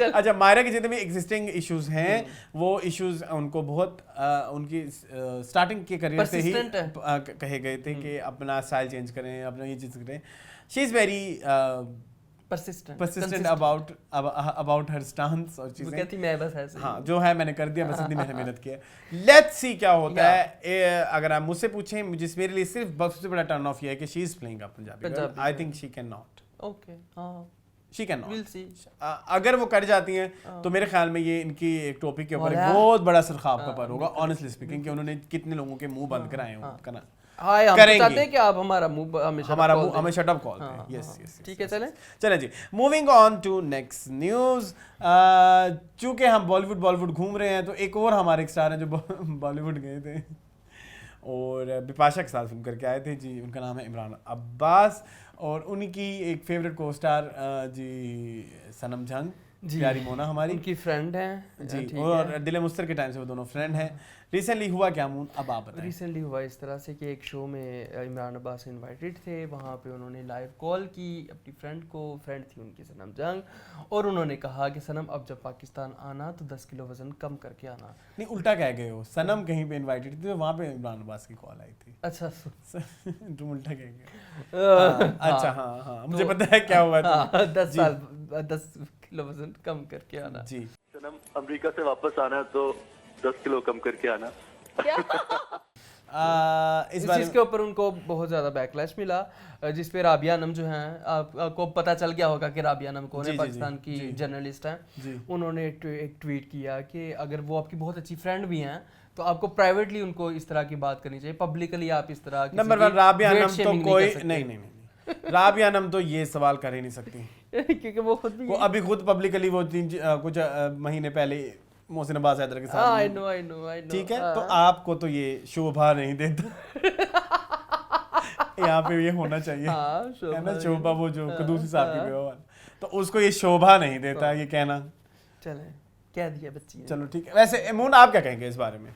अच्छा, मायरा के जितने भी एग्जिस्टिंग इश्यूज हैं वो इश्यूज उनको बहुत उनकी स्टार्टिंग के करियर से ही कहे गए थे कि अपना स्टाइल चेंज करें, अपना ये चीज करें। She is very persistent about her stance और चीजें। वो कहती मैं बस ऐसे। हाँ, जो है मैंने कर दिया, बस इतनी मैंने मेहनत की है। लेट्स सी क्या होता है। अगर आप मुझसे पूछें, मेरे लिए सिर्फ सबसे बड़ा टर्न ऑफ ये है कि she is playing a Punjabi. I think she can not. Okay, हाँ, she can we'll not. see। अगर वो कर जाती हैं तो मेरे ख्याल में ये इनकी एक टॉपिक के ऊपर एक बहुत बड़ा सरखाब का पर होगा, ऑनेस्टली स्पीकिंग, कि उन्होंने कितने लोगों के मुंह बंद कराए हैं उनका ना। हाँ, हम चाहते हैं कि आप हमारा मुंह हमें शट अप कॉल दें। यस यस, ठीक है, चलें जी। Moving on to next news. चूंकि हम बॉलीवुड घूम रहे हैं, तो एक और हमारे एक स्टार हैं जो बॉलीवुड गए थे और बिपाशा के साथ फिल्म करके आए थे जी। उनका नाम है इमरान अब्बास और उनकी एक फेवरेट को स्टार जी सनम जंग, प्यारी मोना हमारी उनकी फ्रेंड हैं जी, और दिल मुस्तर के टाइम से वो दोनों फ्रेंड हैं। रिसेंटली हुआ क्या मून, अब आप बताएं। रिसेंटली हुआ इस तरह से कि एक शो में इमरान अब्बास इनवाइटेड थे, वहाँ पे उन्होंने लाइव कॉल की अपनी फ्रेंड को, फ्रेंड थी उनकी सनम जंग, और उन्होंने कहा कि सनम अब जब पाकिस्तान आना तो 10 किलो वजन कम करके आना। नहीं, उल्टा कह गए हो, सनम कहीं पे इनवाइटेड थी, वहाँ पे इमरान अब्बास की कॉल आई थी। अच्छा, तुम उल्टा कह गए। अच्छा, हाँ, मुझे पता है क्या हुआ था। 10 किलो वजन कम करके आना जी। सनम अमेरिका से वापस आना है तो 10 किलो कम करके आना। इस चीज़ के ऊपर उनको बहुत ज़्यादा बैकलैश मिला, जिस पे राबिया अनम जो हैं, आपको पता चल गया होगा कि राबिया अनम कौन है, पाकिस्तान की जर्नलिस्ट हैं। उन्होंने एक ट्वीट किया कि अगर वो आपकी बहुत अच्छी फ्रेंड भी हैं तो आपको प्राइवेटली उनको इस तरह की बात करनी चाहिए, पब्लिकली आप इस तरह की नंबर 1 राबिया अनम तो कोई नहीं, राबिया अनम तो ये सवाल कर ही नहीं सकती क्योंकि वो खुद भी अभी खुद पब्लिकली वो कुछ महीने पहले मोहसिन अब्बास हैदर के साथ। आई नो ठीक है, तो आपको तो ये शोभा नहीं देता। यहाँ पे ये होना चाहिए, है ना, शोभा, वो जो कदूसी साहब की बेवा, तो उसको ये शोभा नहीं देता ये कहना। चले, कह दिया बच्ची ने। चलो ठीक है। वैसे मून आप क्या कहेंगे इस बारे में?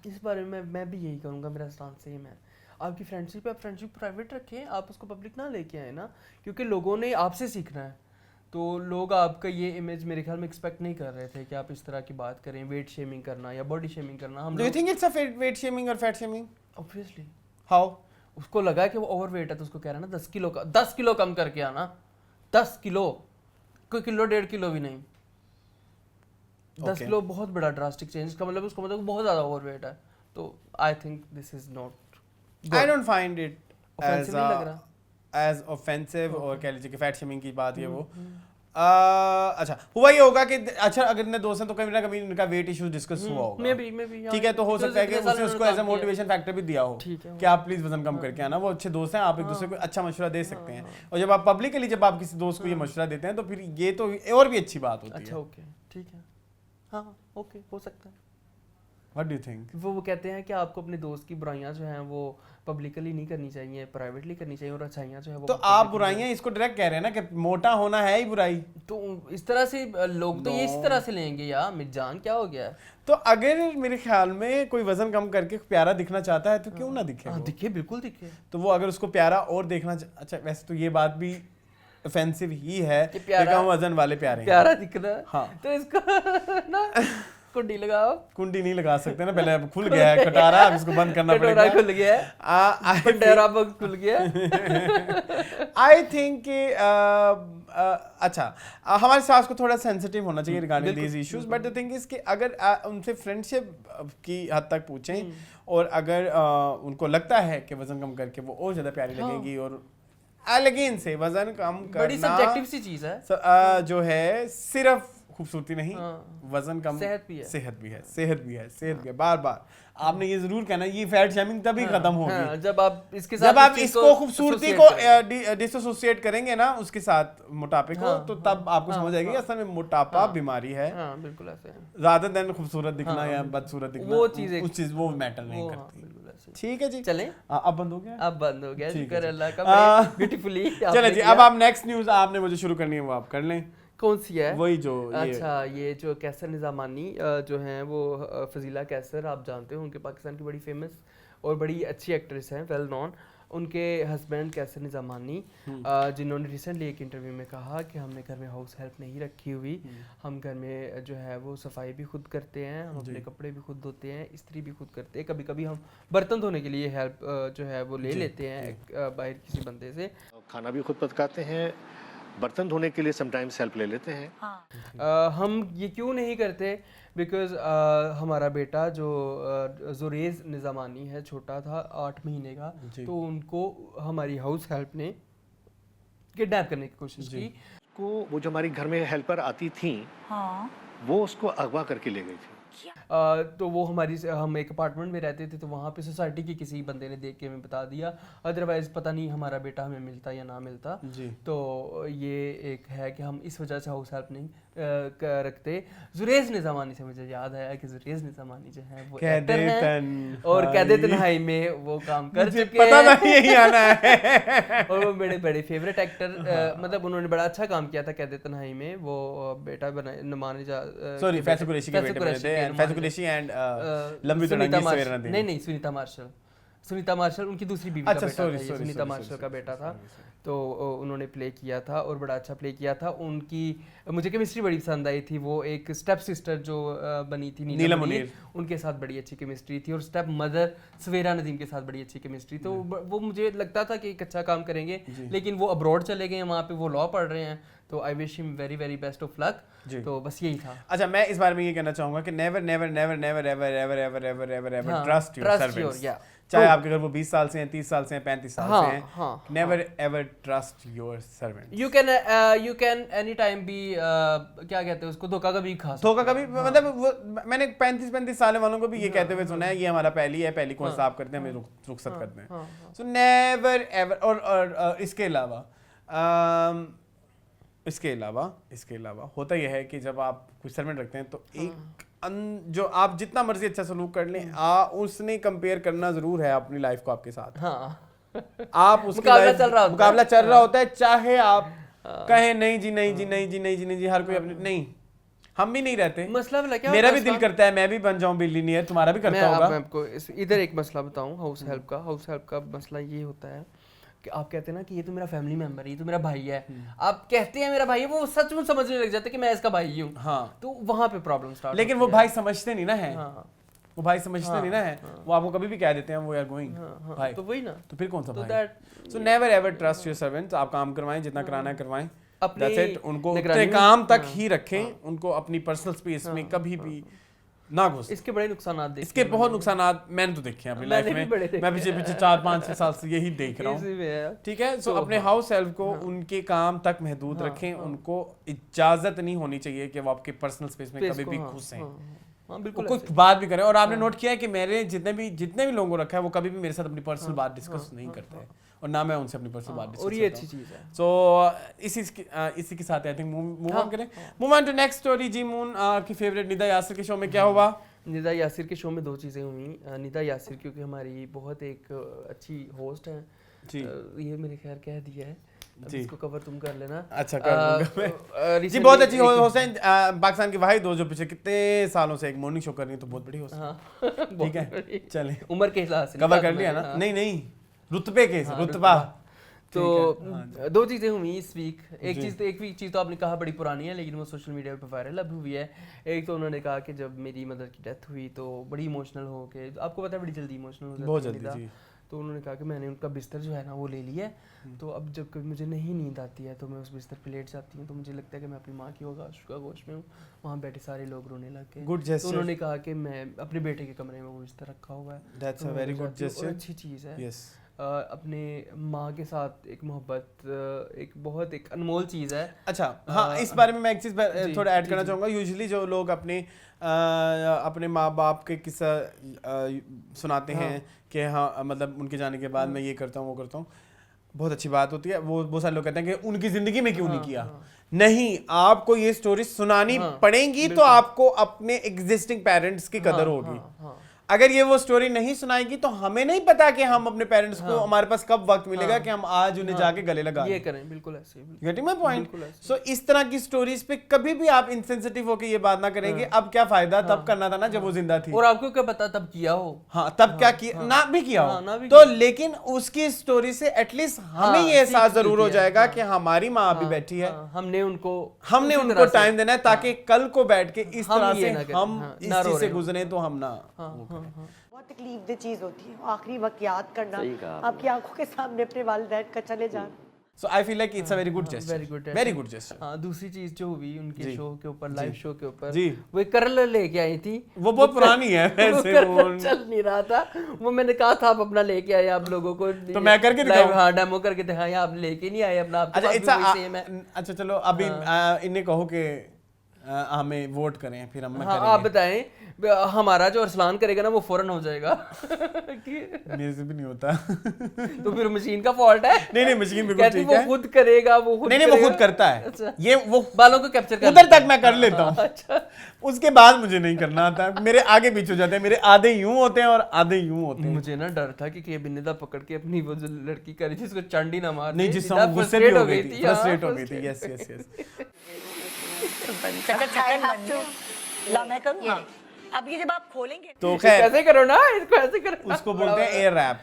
इस बारे में मैं भी यही करूँगा, मेरा स्टांस सेम है। आपकी फ्रेंडशिप है, फ्रेंडशिप प्राइवेट रखें, आप उसको पब्लिक ना लेके आए ना, क्योंकि लोगों ने आपसे सीखना है। तो लोग आपका ये इमेज मेरे ख्याल में एक्सपेक्ट नहीं कर रहे थे कि आप इस तरह की बात करें, वेट शेमिंग करना या बॉडी शेमिंग करना। हम do you think it's a weight shaming और फैट शेमिंग? ऑब्वियसली। हाउ? उसको लगा कि वो ओवरवेट है तो उसको कह रहा है ना 10 किलो कम करके आना। 10 किलो, कोई किलो 1.5 किलो भी नहीं, 10 किलो बहुत बड़ा ड्रास्टिक चेंज का मतलब, उसको मतलब बहुत ज्यादा ओवरवेट है। तो I think this is not, I don't find it offensive नहीं लग रहा, एज ऑफेंसिव, और कह लीजिए कि फैट शेमिंग की बात है वो। अच्छा, हुआ ये होगा कि अच्छा अगर इतने दोस्त हैं तो कभी ना कभी इनका वेट इशू डिस्कस हुआ होगा। मे बी ठीक है, तो हो सकता है कि उसको एज अ मोटिवेशन फैक्टर भी दिया हो कि आप प्लीज वजन कम करके आना। वो अच्छे दोस्त हैं, आप एक दूसरे को अच्छा मशवरा दे सकते हैं, और जब आप पब्लिकली जब आप किसी दोस्त को ये मशवरा देते हैं तो फिर ये तो और भी अच्छी बात होती है। अच्छा, ओके, ठीक है, हाँ, ओके, हो सकता है। What do you think? वो कहते हैं कि आपको अपने दोस्त की बुराइयां जो हैं वो पब्लिकली नहीं करनी चाहिए, प्राइवेटली करनी चाहिए, और अच्छाइयां जो है वो। तो आप बुराइयां इसको डायरेक्ट कह रहे हैं ना कि मोटा होना है ही बुराई, तो इस तरह से लोग तो ये इस तरह से लेंगे यार, मिर्जान क्या हो गया। तो अगर मेरे ख्याल में कोई वजन कम करके प्यारा दिखना चाहता है तो क्यों ना दिखे? दिखे, बिल्कुल दिखे। तो वो अगर उसको प्यारा और देखना अच्छा, वैसे तो ये बात भी ऑफेंसिव ही है कि प्यारा वजन वाले प्यारे प्यारा दिखना। हाँ, तो इसको ना कुंडी लगाओ। कुंडी नहीं लगा सकते ना, पहले अब खुल गया है कटारा, अब इसको बंद करना पड़ेगा। कटोरा खुल गया है, पंडेरा बग खुल गया। आई थिंक कि अच्छा, हमारे सास को थोड़ा सेंसिटिव होना चाहिए regarding these issues, but the thing is कि अगर उनसे फ्रेंडशिप की हद तक पूछें और अगर उनको लगता है कि वजन कम करके वो और ज्यादा प्यारी लगेगी, और अगेन से वजन कम करना बड़ी सब्जेक्टिव सी चीज है, जो है सिर्फ खूबसूरती नहीं, हाँ। वजन कम, सेहत भी है। सेहत भी है, सेहत भी है, सेहत भी है। बार बार आपने ये जरूर कहना, ये फैट शेमिंग तभी खत्म होगी हाँ, जब आप इसके साथ जब आप इस चीज इसको खूबसूरती को associate करेंगे। डिसोसिएट करेंगे ना उसके साथ मोटापे को, तो तब आपको समझ आएगी कि असल में मोटापा बीमारी है, हाँ बिल्कुल ऐसे है। rather than खूबसूरत दिखना या बदसूरत दिखना, वो चीज़ एक- उस चीज वो मैटर नहीं वो, हाँ, करती। बिल्कुल ऐसे। ठीक है जी, चलें? अब बंद हो गया। अब बंद हो गया, ठीक है शुक्र जी। अल्लाह का, आ, ब्यूटीफुली। चले जी, अब आप नेक्स्ट न्यूज आपने मुझे शुरू करनी है वो आप कर लें। कौन सी है? वही जो अच्छा, ये जो कैसर निज़ामानी जो हैं वो फजीला कैसर, आप जानते हो, उनके पाकिस्तान की बड़ी फेमस और बड़ी अच्छी एक्ट्रेस हैं, वेल नॉन। उनके हस्बैंड कैसर निज़ामानी जिन्होंने रिसेंटली एक इंटरव्यू में कहा कि हमने घर में हाउस हेल्प नहीं रखी हुई, हम घर में जो है वो सफाई भी खुद करते हैं, हम अपने कपड़े भी खुद धोते हैं, इस्त्री भी खुद करते हैं, कभी कभी हम बर्तन धोने के लिए हेल्प जो है वो ले लेते हैं बाहर किसी बंदे से। खाना भी खुद पकाते हैं, बर्तन धोने के लिए समटाइम्स हेल्प ले लेते हैं। हम ये क्यों नहीं करते? बिकॉज हमारा बेटा जो जुरेज निज़ामानी है, छोटा था 8 महीने का, तो उनको हमारी हाउस हेल्प ने किडनैप करने की कोशिश की। को वो जो हमारी घर में हेल्पर आती थी, वो उसको अगवा करके ले गई थी। तो वो हम एक अपार्टमेंट में रहते थे, तो वहाँ पे सोसाइटी के किसी बंदे ने देख के हमें बता दिया, अदरवाइज पता नहीं हमारा बेटा हमें मिलता या ना मिलता। तो ये एक है कि हम इस वजह से हाउस हेल्प नहीं रखते। जुरेज निज़ामानी से मुझे याद आया कि जुरेज निज़ामानी जो है वो एक्टर हैं और कैद तन्हाई में वो काम कर चुके पता हैं। नहीं यही आना है। और वो मेरे बड़े फेवरेट एक्टर, मतलब उन्होंने बड़ा अच्छा काम किया था कैद तन्हाई में। वो बेटा बनाए नुमान सॉरी फैसल कुरैशी के बेटे बने थे, फैसल कुरैशी एंड लंबी तड़ंगी सवेरा दी। नहीं, सुनीता मार्शल उनकी दूसरी बीवी का बेटा था, ये सुनीता मार्शल का बेटा था। तो उन्होंने प्ले किया था और बड़ा अच्छा प्ले किया था। उनकी मुझे केमिस्ट्री बड़ी पसंद आई थी। वो एक स्टेप सिस्टर जो बनी थी नीलम मुनीर, उनके साथ बड़ी अच्छी केमिस्ट्री थी, और स्टेप मदर सवेरा नदीम के साथ बड़ी अच्छी केमिस्ट्री। तो वो मुझे लगता था कि एक अच्छा काम करेंगे, लेकिन वो अब्रॉड चले गए, वहाँ पे वो लॉ पढ़ रहे हैं। तो I wish him very very best of luck. तो बस यही था। अच्छा, मैं इस बारे में ये कहना चाहूंगा कि never never never never ever ever ever ever ever ever trust your servants. चाहे आपके घर वो 20 साल से हैं, 30 साल से हैं, 35 साल से हैं, never ever trust your servant. You can any time be क्या कहते हैं उसको, धोखा कभी खा सकते। धोखा कभी, मतलब मैंने 35 साल वालों को भी ये कहते हुए सुना है, ये हमारा पहली है, पहली को साफ करते हैं, हमें रुखसत करते हैं। So never ever. और इसके अलावा होता यह है कि जब आप कुछ सर्वेंट रखते हैं तो एक जो आप जितना मर्जी अच्छा सलूक कर लें, उसने कंपेयर करना जरूर है अपनी लाइफ को आपके साथ। आप उसके मुकाबला चल रहा होता है, चाहे आप कहें नहीं जी नहीं जी नहीं जी नहीं जी नहीं जी, हर कोई अपनी नहीं, हम भी नहीं रहते। मसला क्या, मेरा भी दिल करता है मैं भी बन जाऊं बिलियनियर, तुम्हारा भी करता होगा। मैं आपको इधर एक मसला बताऊं, हाउस हेल्प का मसला ये होता है कि आप कहते हैं ना कि ये तो मेरा फैमिली मेंबर है, ये तो मेरा भाई है। आप कहते हैं मेरा भाई है, वो सच में समझने लग जाते हैं कि मैं इसका भाई हूँ। हाँ, तो वहाँ पे प्रॉब्लम स्टार्ट। लेकिन वो भाई समझते नहीं ना है। वो भाई समझते नहीं ना है। वो आपको कभी भी कह देते हैं वो आर गोइंग भाई, तो वही ना, तो फिर कौन सा भाई। So never ever trust your servants. आप काम करवाएं, जितना कराना है करवाएं, उनको अपने काम तक ही रखें, उनको अपनी पर्सनल स्पेस में कभी भी ना घुस। इसके बड़े नुकसान देखे, इसके बहुत नुकसान मैंने तो देखे हैं अपनी लाइफ में। मैं पीछे 4-5 साल से यही देख रहा हूँ। ठीक है, सो अपने हाउस हेल्प को उनके काम तक महदूद रखें। उनको इजाजत नहीं होनी चाहिए कि वो आपके पर्सनल स्पेस में कभी भी घुसें, कुछ बात भी करें। और आपने नोट किया है कि मेरे जितने भी लोगों को रखा है वो कभी भी मेरे साथ अपनी पर्सनल बात डिस्कस नहीं करते हैं, और ना मैं उनसे अपनी पर्सनल बात डिस्कस करता हूं। और ये अच्छी चीज है। सो इसी के साथ आई थिंक मूव ऑन करें, move on to next story. जी मून, आपकी फेवरेट निदा यासिर के शो में क्या हुआ? निदा यासिर के शो में 2 चीज़ें हुई। निदा यासिर क्योंकि हमारी बहुत एक अच्छी होस्ट हैं जी, ये मेरे ख्याल कह दिया है जी, इसको कवर तुम कर लेना। अच्छा, कर लूंगा मैं जी। बहुत अच्छी होस्ट हैं, पाकिस्तान की वाहिद होस्ट जो पिछले कितने सालों से एक मॉर्निंग शो कर रही है, तो बहुत बड़ी होस्ट। ठीक है, चलें, उम्र के हिसाब से कवर कर लिया ना। नहीं, रुतबे के रुतबा। तो 2 चीज़ें हुई इस वीक। एक चीज़ तो आपने कहा बड़ी पुरानी है, लेकिन वो सोशल मीडिया पे वायरल अब हुई है। एक तो उन्होंने कहा कि जब मेरी मदर की डेथ हुई तो बड़ी इमोशनल हो के, आपको पता है बड़ी जल्दी इमोशनल हो जाती है। तो उन्होंने कहा कि मैंने उनका बिस्तर जो है ना वो ले लिया है, तो अब जब कभी मुझे नहीं नींद आती है तो मैं उस बिस्तर पे लेट जाती हूँ, तो मुझे लगता है कि मैं अपनी माँ की गोश में हूँ। वहाँ बैठे सारे लोग रोने लग गए। Good gesture. तो उन्होंने कहा कि मैं अपने बेटे के कमरे में वो बिस्तर रखा हुआ है। That's a very good gesture, अच्छी चीज़ है। अपने माँ के साथ एक मोहब्बत एक बहुत एक अनमोल चीज़ है। अच्छा, हाँ, इस बारे में मैं एक चीज़ थोड़ा ऐड करना चाहूँगा। यूजुअली जो लोग अपने माँ बाप के किस्सा सुनाते हैं कि हाँ मतलब उनके जाने के बाद मैं ये करता हूँ वो करता हूँ, बहुत अच्छी बात होती है। वो बहुत सारे लोग कहते हैं कि उनकी ज़िंदगी में क्यों नहीं किया। नहीं, आपको ये स्टोरी सुनानी पड़ेगी तो आपको अपने एग्जिस्टिंग पेरेंट्स की कदर होगी। अगर ये वो स्टोरी नहीं सुनाएगी तो हमें नहीं पता कि हम अपने पेरेंट्स को हमारे पास कब वक्त मिलेगा कि हम आज उन्हें जाके गले लगा ये करें। बिल्कुल ऐसे, गेटिंग माय पॉइंट। सो इस तरह की स्टोरीज पे कभी भी आप इनसेंसिटिव होकर ये बात ना करेंगे। अब क्या फायदा, तब करना था ना जब वो जिंदा थी। और आपको क्या पता तब किया हो। हाँ, तब क्या किया, ना भी किया हो तो, लेकिन उसकी स्टोरी से एटलीस्ट हमें ये एहसास जरूर हो जाएगा कि हमारी माँ अभी बैठी है, हमने उनको टाइम देना है ताकि कल को बैठ के इस तरह से हम इस चीज से गुजरे तो हम ना। बहुत तकलीफ दे चीज होती है आखिरी वक्त याद करना, आपकी आंखों के सामने अपने वालिदैन का चले जाना। So I feel like it's a very good gesture. Very good gesture. हाँ, दूसरी चीज जो हुई उनके शो के ऊपर, लाइव शो के ऊपर, जी, वो करल लेके आई थी। वो बहुत पुरानी है वैसे, वो चल नहीं रहा था। वो मैंने कहा था आप अपना लेके आए आप लोगों को, तो मैं करके दिखाऊं। हाँ, डेमो करके दिखाएं। आप लेके नहीं आए अपना। अच्छा चलो, अभी इन्हें कहो कि हमें वोट करें, फिर हम करेंगे। आप बताएं, हमारा जो अरसलान करेगा ना वो फौरन हो जाएगा। मेरे से भी नहीं होता। तो फिर मशीन का फॉल्ट है। नहीं, मशीन बिल्कुल ठीक है। वो खुद करेगा, वो खुद नहीं, वो खुद करता है। अच्छा। ये वो बालों को कैप्चर कर उधर तक मैं कर लेता हूँ। अच्छा। उसके बाद मुझे नहीं करना आता। मेरे आगे पीछे हो जाते हैं, मेरे आधे यूं होते हैं और आधे यूं होते हैं। मुझे ना डर था कि बिन्निदा पकड़ के अपनी वो जो लड़की करी थी उसको चंडी ना मार, नहीं जिससे हम गुस्से भी हो गई थी, फ्रस्ट्रेट हो गई थी। यस अब ये जब आप खोलेंगे तो खैर कैसे करो ना, इसको ऐसे करो। उसको बोलते हैं एयर रैप।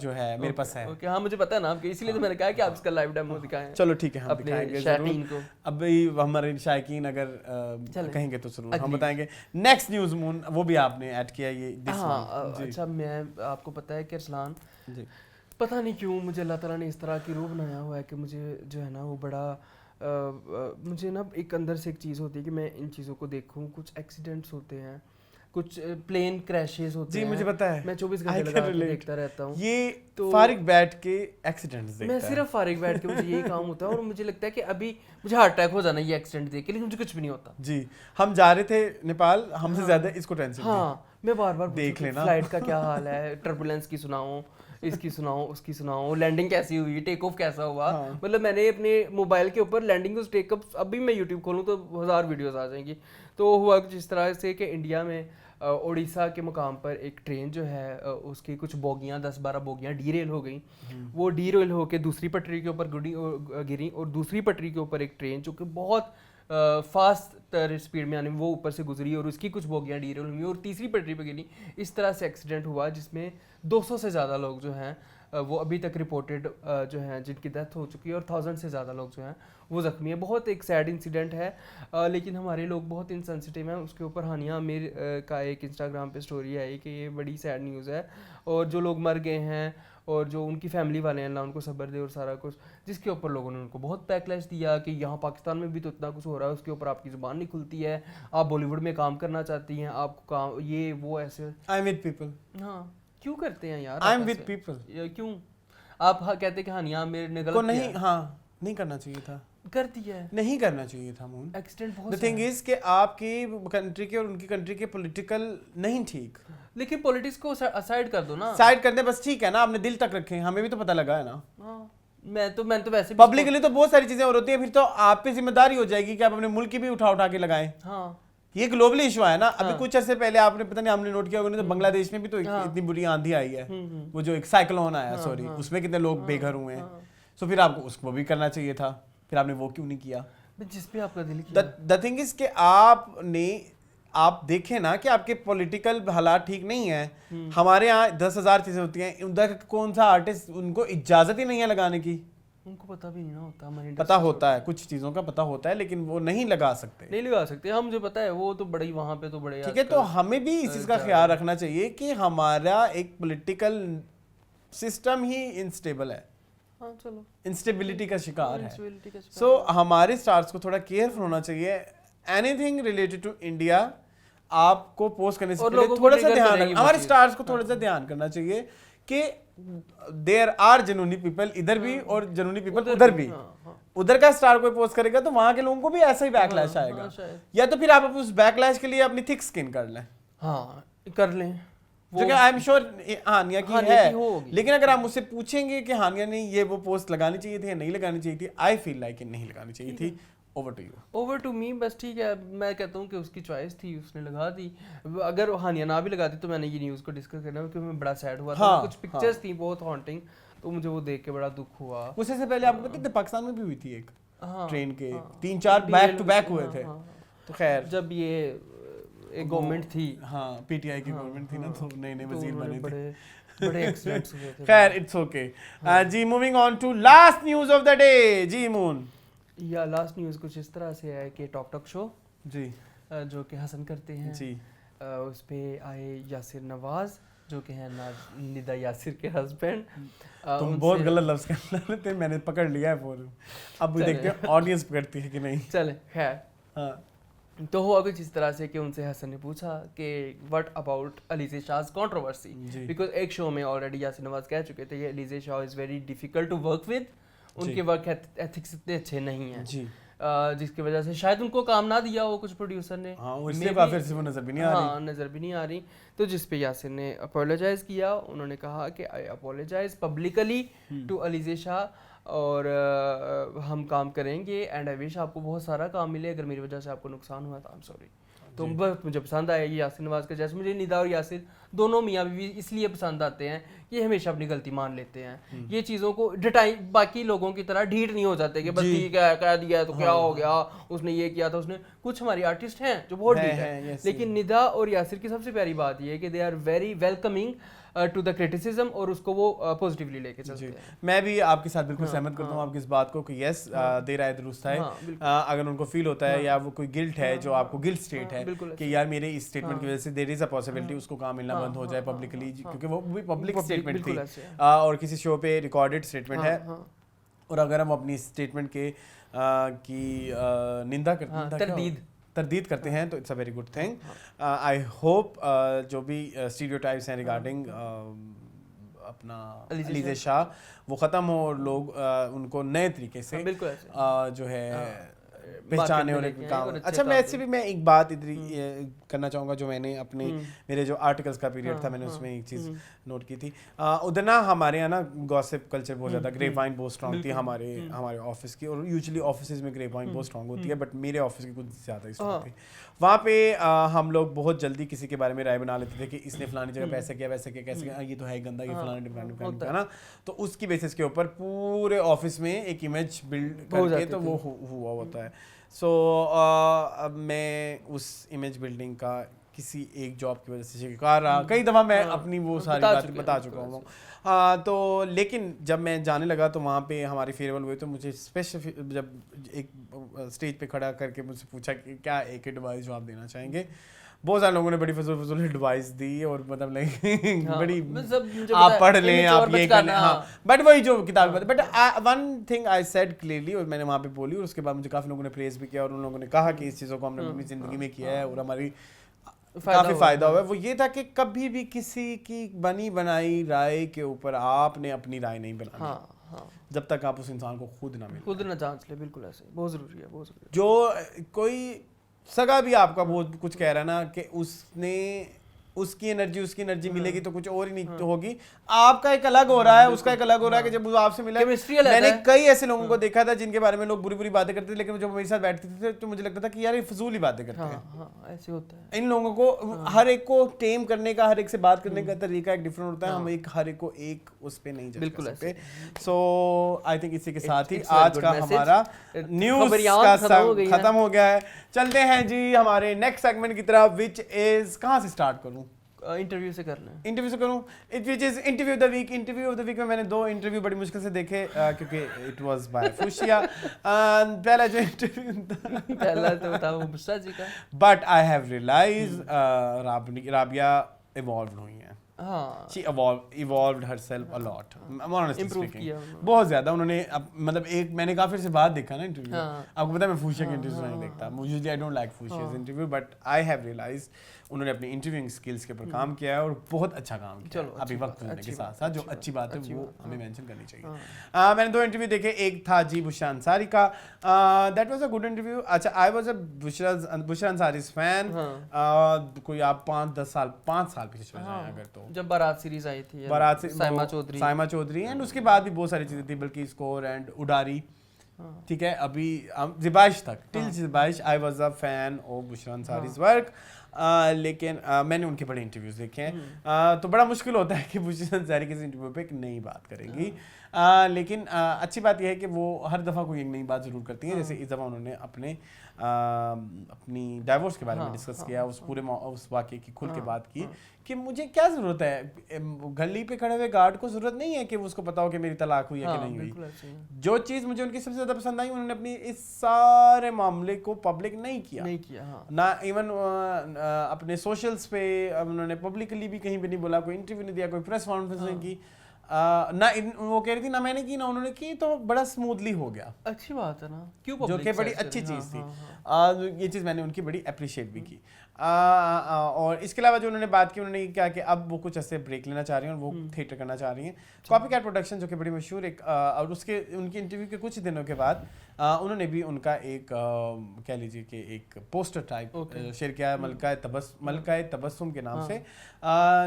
जो है मेरे पास है। ओके, हाँ मुझे पता है ना आपके, इसलिए तो मैंने कहा कि आप इसका लाइव डेमो दिखाएं। चलो ठीक है, हम दिखाएंगे जरूर। अभी हमारे शायकीन अगर कहेंगे तो जरूर हम बताएंगे। नेक्स्ट न्यूज़ मून, वो भी आपने ऐड किया ये। हाँ, अच्छा, मैं आपको पता है कि अरसलान, पता नहीं क्यों मुझे अल्लाह ताला ने इस तरह की रूह बनाया हुआ है कि मुझे जो है ना वो बड़ा मुझे ना एक अंदर से एक चीज़ होती है कि मैं इन चीज़ों को देखूं। कुछ एक्सीडेंट्स होते हैं, कुछ प्लेन क्रैशेस होते हैं। जी मुझे पता है, मैं 24 घंटे लगा के देखता रहता हूँ। ये तो फारिग बैठ के एक्सीडेंट्स देखता मैं सिर्फ फारिग बैठ के मुझे यही काम होता है और मुझे लगता है कि अभी मुझे हार्ट अटैक हो जाना ये एक्सीडेंट देख के, लेकिन मुझे कुछ भी नहीं होता। जी, हम जा रहे थे नेपाल, हमसे ज्यादा इसको टेंशन। हाँ, मैं बार बार देख लेना फ्लाइट का क्या हाल है, टर्बुलेंस की सुनाऊं, इसकी सुनाओ, उसकी सुनाओ, लैंडिंग कैसी हुई, टेक ऑफ कैसा हुआ। मतलब मैंने अपने मोबाइल के ऊपर लैंडिंग और टेक ऑफ, अभी मैं यूट्यूब खोलूँ तो 1000 वीडियोस आ जाएंगी। तो हुआ कुछ इस तरह से कि इंडिया में उड़ीसा के मुकाम पर एक ट्रेन जो है उसकी कुछ बोगियाँ 10-12 बोगियाँ डीरेल हो गई। वो डीरेल होकर दूसरी पटरी के ऊपर गिरी और दूसरी पटरी के ऊपर एक ट्रेन जो कि बहुत फास्ट स्पीड में आने वो ऊपर से गुजरी और उसकी कुछ बोगियाँ डीरेल हुई और तीसरी पटरी पे गिरी। इस तरह से एक्सीडेंट हुआ जिसमें 200 से ज़्यादा लोग जो हैं वो अभी तक रिपोर्टेड जो हैं जिनकी डेथ हो चुकी है और 1000 से ज़्यादा लोग जो हैं वो ज़ख्मी है। बहुत एक सैड इंसिडेंट है, लेकिन हमारे लोग बहुत इनसेंसिटिव हैं उसके ऊपर। हानिया आमिर का एक इंस्टाग्राम पे स्टोरी आई कि ये बड़ी सैड न्यूज़ है और जो लोग मर गए हैं और जो उनकी फैमिली वाले हैं, अल्लाह उनको सब्र दे और सारा कुछ, जिसके ऊपर लोगों ने उनको बहुत बैकलैश दिया कि यहाँ पाकिस्तान में भी तो इतना कुछ हो रहा है, उसके ऊपर आपकी ज़ुबान नहीं खुलती है, आप बॉलीवुड में काम करना चाहती हैं, आपको काम ये वो ऐसे। I am with people. हाँ, क्यों करते हैं यार, आई एम विद पीपल। क्यों आप कहते कि हानिया आमिर ने गलत नहीं, हाँ नहीं करना चाहिए था, कर दिया है, नहीं करना चाहिए था मून। एक्सीडेंट बहुत। द थिंग इज कि आपकी कंट्री के और उनकी कंट्री के पॉलिटिकल नहीं ठीक, लेकिन पॉलिटिक्स को साइड कर दो ना। साइड कर दे बस, ठीक है ना, आपने दिल तक रखे, हमें भी तो पता लगा है ना। हाँ, मैं तो वैसे भी पब्लिक के लिए तो बहुत सारी चीजें और होती है, फिर तो आप पे जिम्मेदारी हो जाएगी कि आप अपने मुल्क की भी उठा के लगाएं। हाँ, ये ग्लोबली इशू है ना। अभी कुछ अर्से पहले आपने पता नहीं हमने नोट किया होगा, तो बांग्लादेश में भी तो इतनी बुरी आंधी आई है, वो जो एक साइक्लोन आया, सॉरी, उसमें कितने लोग बेघर हुए हैं। सो फिर आपको उसको भी करना चाहिए था, फिर आपने वो क्यों नहीं किया? जिस पे आपका दिल किया। द थिंग इज कि आप देखें ना कि आपके पॉलिटिकल हालात ठीक नहीं है। हमारे यहाँ 10,000 चीजें होती हैं, उधर कौन सा आर्टिस्ट, उनको इजाजत ही नहीं है लगाने की, उनको पता भी नहीं ना होता। पता होता है, कुछ चीजों का पता होता है, लेकिन वो नहीं लगा सकते। हम जो पता है वो तो बड़े वहाँ पे तो बड़े, ठीक है। तो हमें भी इस चीज का ख्याल रखना चाहिए कि हमारा एक पॉलिटिकल सिस्टम ही इनस्टेबल है। हाँ, चलो, इंस्टेबिलिटी का शिकार है। सो हमारे स्टार्स को थोड़ा केयरफुल होना चाहिए। एनीथिंग रिलेटेड टू इंडिया आपको पोस्ट करने से पहले थोड़ा सा ध्यान रखना, हमारे स्टार्स को थोड़ा सा ध्यान करना चाहिए कि देयर आर जेन्युइनली पीपल इधर भी और जेन्युइनली पीपल उधर भी। उधर का स्टार कोई पोस्ट करेगा तो वहां के लोगों को भी ऐसा ही बैकलैश आएगा, या तो फिर आप उस बैकलैश के लिए अपनी थिक स्किन कर लें। हाँ कर लें, जो कि आई एम श्योर हानिया की है, होगी। लेकिन अगर आप मुझसे पूछेंगे कि हानिया ने ये वो पोस्ट लगानी चाहिए थी या नहीं लगानी चाहिए थी, आई फील लाइक नहीं लगानी चाहिए थी। Over to you. Over to me, बस ठीक है, मैं कहता हूँ कि उसकी चॉइस थी, उसने लगा दी। अगर हानिया ना भी लगाती तो मैंने ये न्यूज़ को डिस्कस करना, क्योंकि मैं बड़ा सैड हुआ था। कुछ पिक्चर्स थी बहुत हॉन्टिंग, तो मुझे वो देख के बड़ा दुख हुआ। उससे पहले आपको पता है पाकिस्तान में भी हुई थी एक ट्रेन के 3-4 बैक टू बैक हुए थे। तो खैर जब ये एक गवर्नमेंट थी, हाँ पीटीआई की गवर्नमेंट थी ना, तो नए वजीर बने थे, बड़े एक्सीडेंट्स हुए थे। खैर इट्स ओके जी। Moving on to last news of the day जी मून। या लास्ट न्यूज़ कुछ इस तरह से है कि टॉक शो जी जो कि हसन करते हैं जी, उस पे आए यासिर नवाज जो कि हैं निदा यासिर के हस्बैंड। तुम बहुत गलत लफ्ज कर रहे थे, मैंने पकड़ लिया है फोन। अब देखते हैं ऑडियंस पकड़ती है कि नहीं। चले खैर, हाँ तो हुआ कुछ इस तरह से कि उनसे हसन ने पूछा कि what about Alizeh Shah's controversy, because एक शो में ऑलरेडी यासिर नवाज कह चुके थे कि Alizeh Shah is very difficult to work with, उनके वर्क एथिक्स इतने अच्छे नहीं हैं जी, जिसकी वजह से शायद उनको काम ना दिया हो कुछ प्रोड्यूसर ने। हाँ, उससे काफी वो नजर भी नहीं आ रही। हाँ, नजर भी नहीं आ रही। तो जिस पे यासिर ने अपोलोजाइज किया, उन्होंने कहा कि I apologise publicly to Alizeh Shah, और हम काम करेंगे एंड आई विश आपको बहुत सारा काम मिले, अगर मेरी वजह से आपको नुकसान हुआ तो आई एम सॉरी। तो बस मुझे पसंद आया ये यासिर नवाज का, जैसे मुझे निदा और यासिर दोनों मियाँ बीवी इसलिए पसंद आते हैं, ये हमेशा अपनी गलती मान लेते हैं, ये चीज़ों को बाकी लोगों की तरह ढीठ नहीं हो जाते कि बस ठीक है कह दिया तो क्या हो गया, उसने ये किया था उसने। कुछ हमारी आर्टिस्ट हैं जो बहुत ढीठ है, लेकिन निदा और यासिर की सबसे प्यारी बात ये है कि they are very welcoming to the criticism, और उसको वो पॉजिटिवली लेके चलते हैं। मैं भी आपके साथ बिल्कुल सहमत करता हूँ आपकी इस बात को कि यस देर आए दुरुस्त है। अगर उनको फील होता है या वो कोई गिल्ट है, जो आपको गिल्ट स्टेट है कि यार मेरे इस स्टेटमेंट की वजह से देयर इज अ पॉसिबिलिटी उसको काम मिलना बंद हो जाए पब्लिकली, क्योंकि वो भी पब्लिक स्टेटमेंट थी और किसी शो पे रिकॉर्डेड स्टेटमेंट है, और अगर हम अपनी स्टेटमेंट के की निंदा करते तरदीद करते हैं तो it's a very good thing. I hope जो भी स्टीरियोटाइप्स हैं रिगार्डिंग अपना अलीज़े शाह वो ख़त्म हो और लोग उनको नए तरीके से जो है पहचाने और काम। अच्छा वैसे भी मैं एक बात इधर करना चाहूँगा, जो मैंने अपने मेरे जो आर्टिकल्स का पीरियड था मैंने उसमें एक चीज़ नोट की थी। उधर ना हमारे यहाँ ना गॉसिप कल्चर बहुत ज़्यादा, ग्रेपवाइन बहुत स्ट्रॉन्ग थी हमारे ऑफिस की, और यूजुअली ऑफिस में ग्रेपवाइन बहुत स्ट्रॉन्ग होती है, बट मेरे ऑफिस की कुछ ज़्यादा ही स्ट्रॉन्ग थी। वहाँ पे हम लोग बहुत जल्दी किसी के बारे में राय बना लेते थे कि इसने फलानी जगह पैसे किया वैसे किया कैसे किया, ये तो है गंदा, ये फलाने डिफरेंट है ना, तो उसकी बेसिस के ऊपर पूरे ऑफिस में एक इमेज बिल्ड करके तो वो हुआ होता है। सो अब मैं उस इमेज बिल्डिंग का किसी एक जॉब की वजह से शिकार रहा, कई दफ़ा मैं अपनी वो सारी बातें बता चुका हूँ। हाँ, तो लेकिन जब मैं जाने लगा तो वहाँ पे हमारी फेयरवेल हुई, तो मुझे स्पेसिफिक जब एक स्टेज पे खड़ा करके मुझसे पूछा कि क्या एक एडवाइस जो आप देना चाहेंगे। बहुत सारे लोगों ने बड़ी फजूल एडवाइस दी, और मतलब लाइक बड़ी आप पढ़ लें, आप ये कर लें, हाँ, बट वही जो किताब में। But one thing I said clearly, और मैंने वहाँ पे बोली, और उसके बाद मुझे काफ़ी लोगों ने प्रेज भी किया, और उन लोगों ने कहा कि इस चीज़ों को हमने अपनी ज़िंदगी में किया है और हमारी काफ़ी फ़ायदा हुआ है। वो ये था कि कभी भी किसी की बनी बनाई राय के ऊपर आपने अपनी राय नहीं बनानी, जब तक आप उस इंसान को खुद ना मिले, खुद ना जांच ले। बिल्कुल ऐसे, बहुत ज़रूरी है, बहुत ज़रूरी। जो कोई सगा भी आपका बहुत कुछ कह रहा है ना कि उसने उसकी एनर्जी मिलेगी तो कुछ और ही नहीं होगी, आपका एक अलग हो रहा है, उसका एक अलग हो रहा है कि जब वो आपसे मिला। मैंने कई ऐसे लोगों को देखा था जिनके बारे में लोग बुरी बुरी बातें करते थे, लेकिन जब मेरे साथ बैठते थे तो मुझे लगता था कि यार ये फजूल ही बातें करते हैं। ऐसे होता है। इन लोगों को हर एक को टेम करने का, हर एक से बात करने का तरीका एक डिफरेंट होता है, हम एक हर एक को एक उस पे नहीं जज कर सकते। सो आई थिंक इसी के साथ ही आज का हमारा न्यूज़ का खत्म हो गया है। चलते हैं जी हमारे नेक्स्ट सेगमेंट की तरफ, विच इज कहाँ से स्टार्ट करूँ? इंटरव्यू से करना है। इंटरव्यू से करूँ, which is interview of the week. Interview of the week में मैंने 2 इंटरव्यू बड़ी मुश्किल से देखे, क्योंकि इट वाज बाय फुशिया। पहला जो इंटरव्यू था पहला तो बताओ बुस्सा जी का, but I have realize Rabia evolve हुई है। हाँ, she evolved herself a lot, honestly speaking, बहुत ज़्यादा उन्होंने मतलब एक मैंने काफ़ी से बाद देखा ना इंटरव्यू। आपको पता है मैं फूशिया के इंटरव्यू नहीं देखता, usually I don't like Fuchsia's interview, but I have realised उन्होंने अपनी इंटरव्यूइंग स्किल्स के ऊपर काम किया है और बहुत अच्छा काम किया चलो, अभी वक्त गुजरने के साथ साथ, जो अच्छी बात है वो हमें मेंशन करनी चाहिए। मैंने 2 इंटरव्यू देखे, एक था जी बुशरा अंसारी का, that was a good interview. अच्छा, I was a Bushra Ansari's fan, कोई आप 5 साल पीछे चले जाएं अगर तो, जब बारात सीरीज आई थी, बारात से साइमा चौधरी एंड उसके बाद भी बहुत सारी चीजें थी, बल्कि स्कोर एंड उडारी, ठीक है, अभी ज़िबाइश तक, till Zebaish I was a fan of Bushra Ansari's work. लेकिन मैंने उनके बड़े इंटरव्यूज़ देखे हैं, तो बड़ा मुश्किल होता है कि बुशरा अंसारी किसी इंटरव्यू पे एक नई बात करेंगी, लेकिन अच्छी बात यह है कि वो हर दफ़ा कोई एक नई बात ज़रूर करती हैं। जैसे इस दफ़ा उन्होंने अपनी डाइवोर्स के बारे में डिस्कस किया, उस पूरे उस वाक़े की खुल के बात की कि मुझे क्या ज़रूरत है, गली पे खड़े हुए गार्ड को ज़रूरत नहीं है कि उसको पता हो कि मेरी तलाक हुई है कि नहीं हुई। जो चीज़ मुझे उनकी सबसे ज़्यादा पसंद आई, उन्होंने अपनी इस सारे मामले को पब्लिक नहीं किया, ना इवन अपने सोशल्स पे उन्होंने पब्लिकली भी कहीं भी नहीं बोला, कोई इंटरव्यू नहीं दिया, कोई प्रेस कॉन्फ्रेंस नहीं की, ना वो कह रही थी ना मैंने की ना उन्होंने की, तो बड़ा स्मूथली हो गया। अच्छी बात है ना, क्यों जो कि बड़ी अच्छी चीज़ थी। ये चीज़ मैंने उनकी बड़ी अप्रिशिएट भी की। और इसके अलावा जो उन्होंने बात की, उन्होंने क्या कि अब वो कुछ ऐसे ब्रेक लेना चाह रही हैं और वो थिएटर करना चाह रही हैं। कॉपी कैट प्रोडक्शन जो कि बड़ी मशहूर एक, और उसके उनकी इंटरव्यू के कुछ दिनों के बाद उन्होंने भी उनका एक कह लीजिए कि एक पोस्टर टाइप शेयर किया है, मलकाए तबस्सुम के नाम से,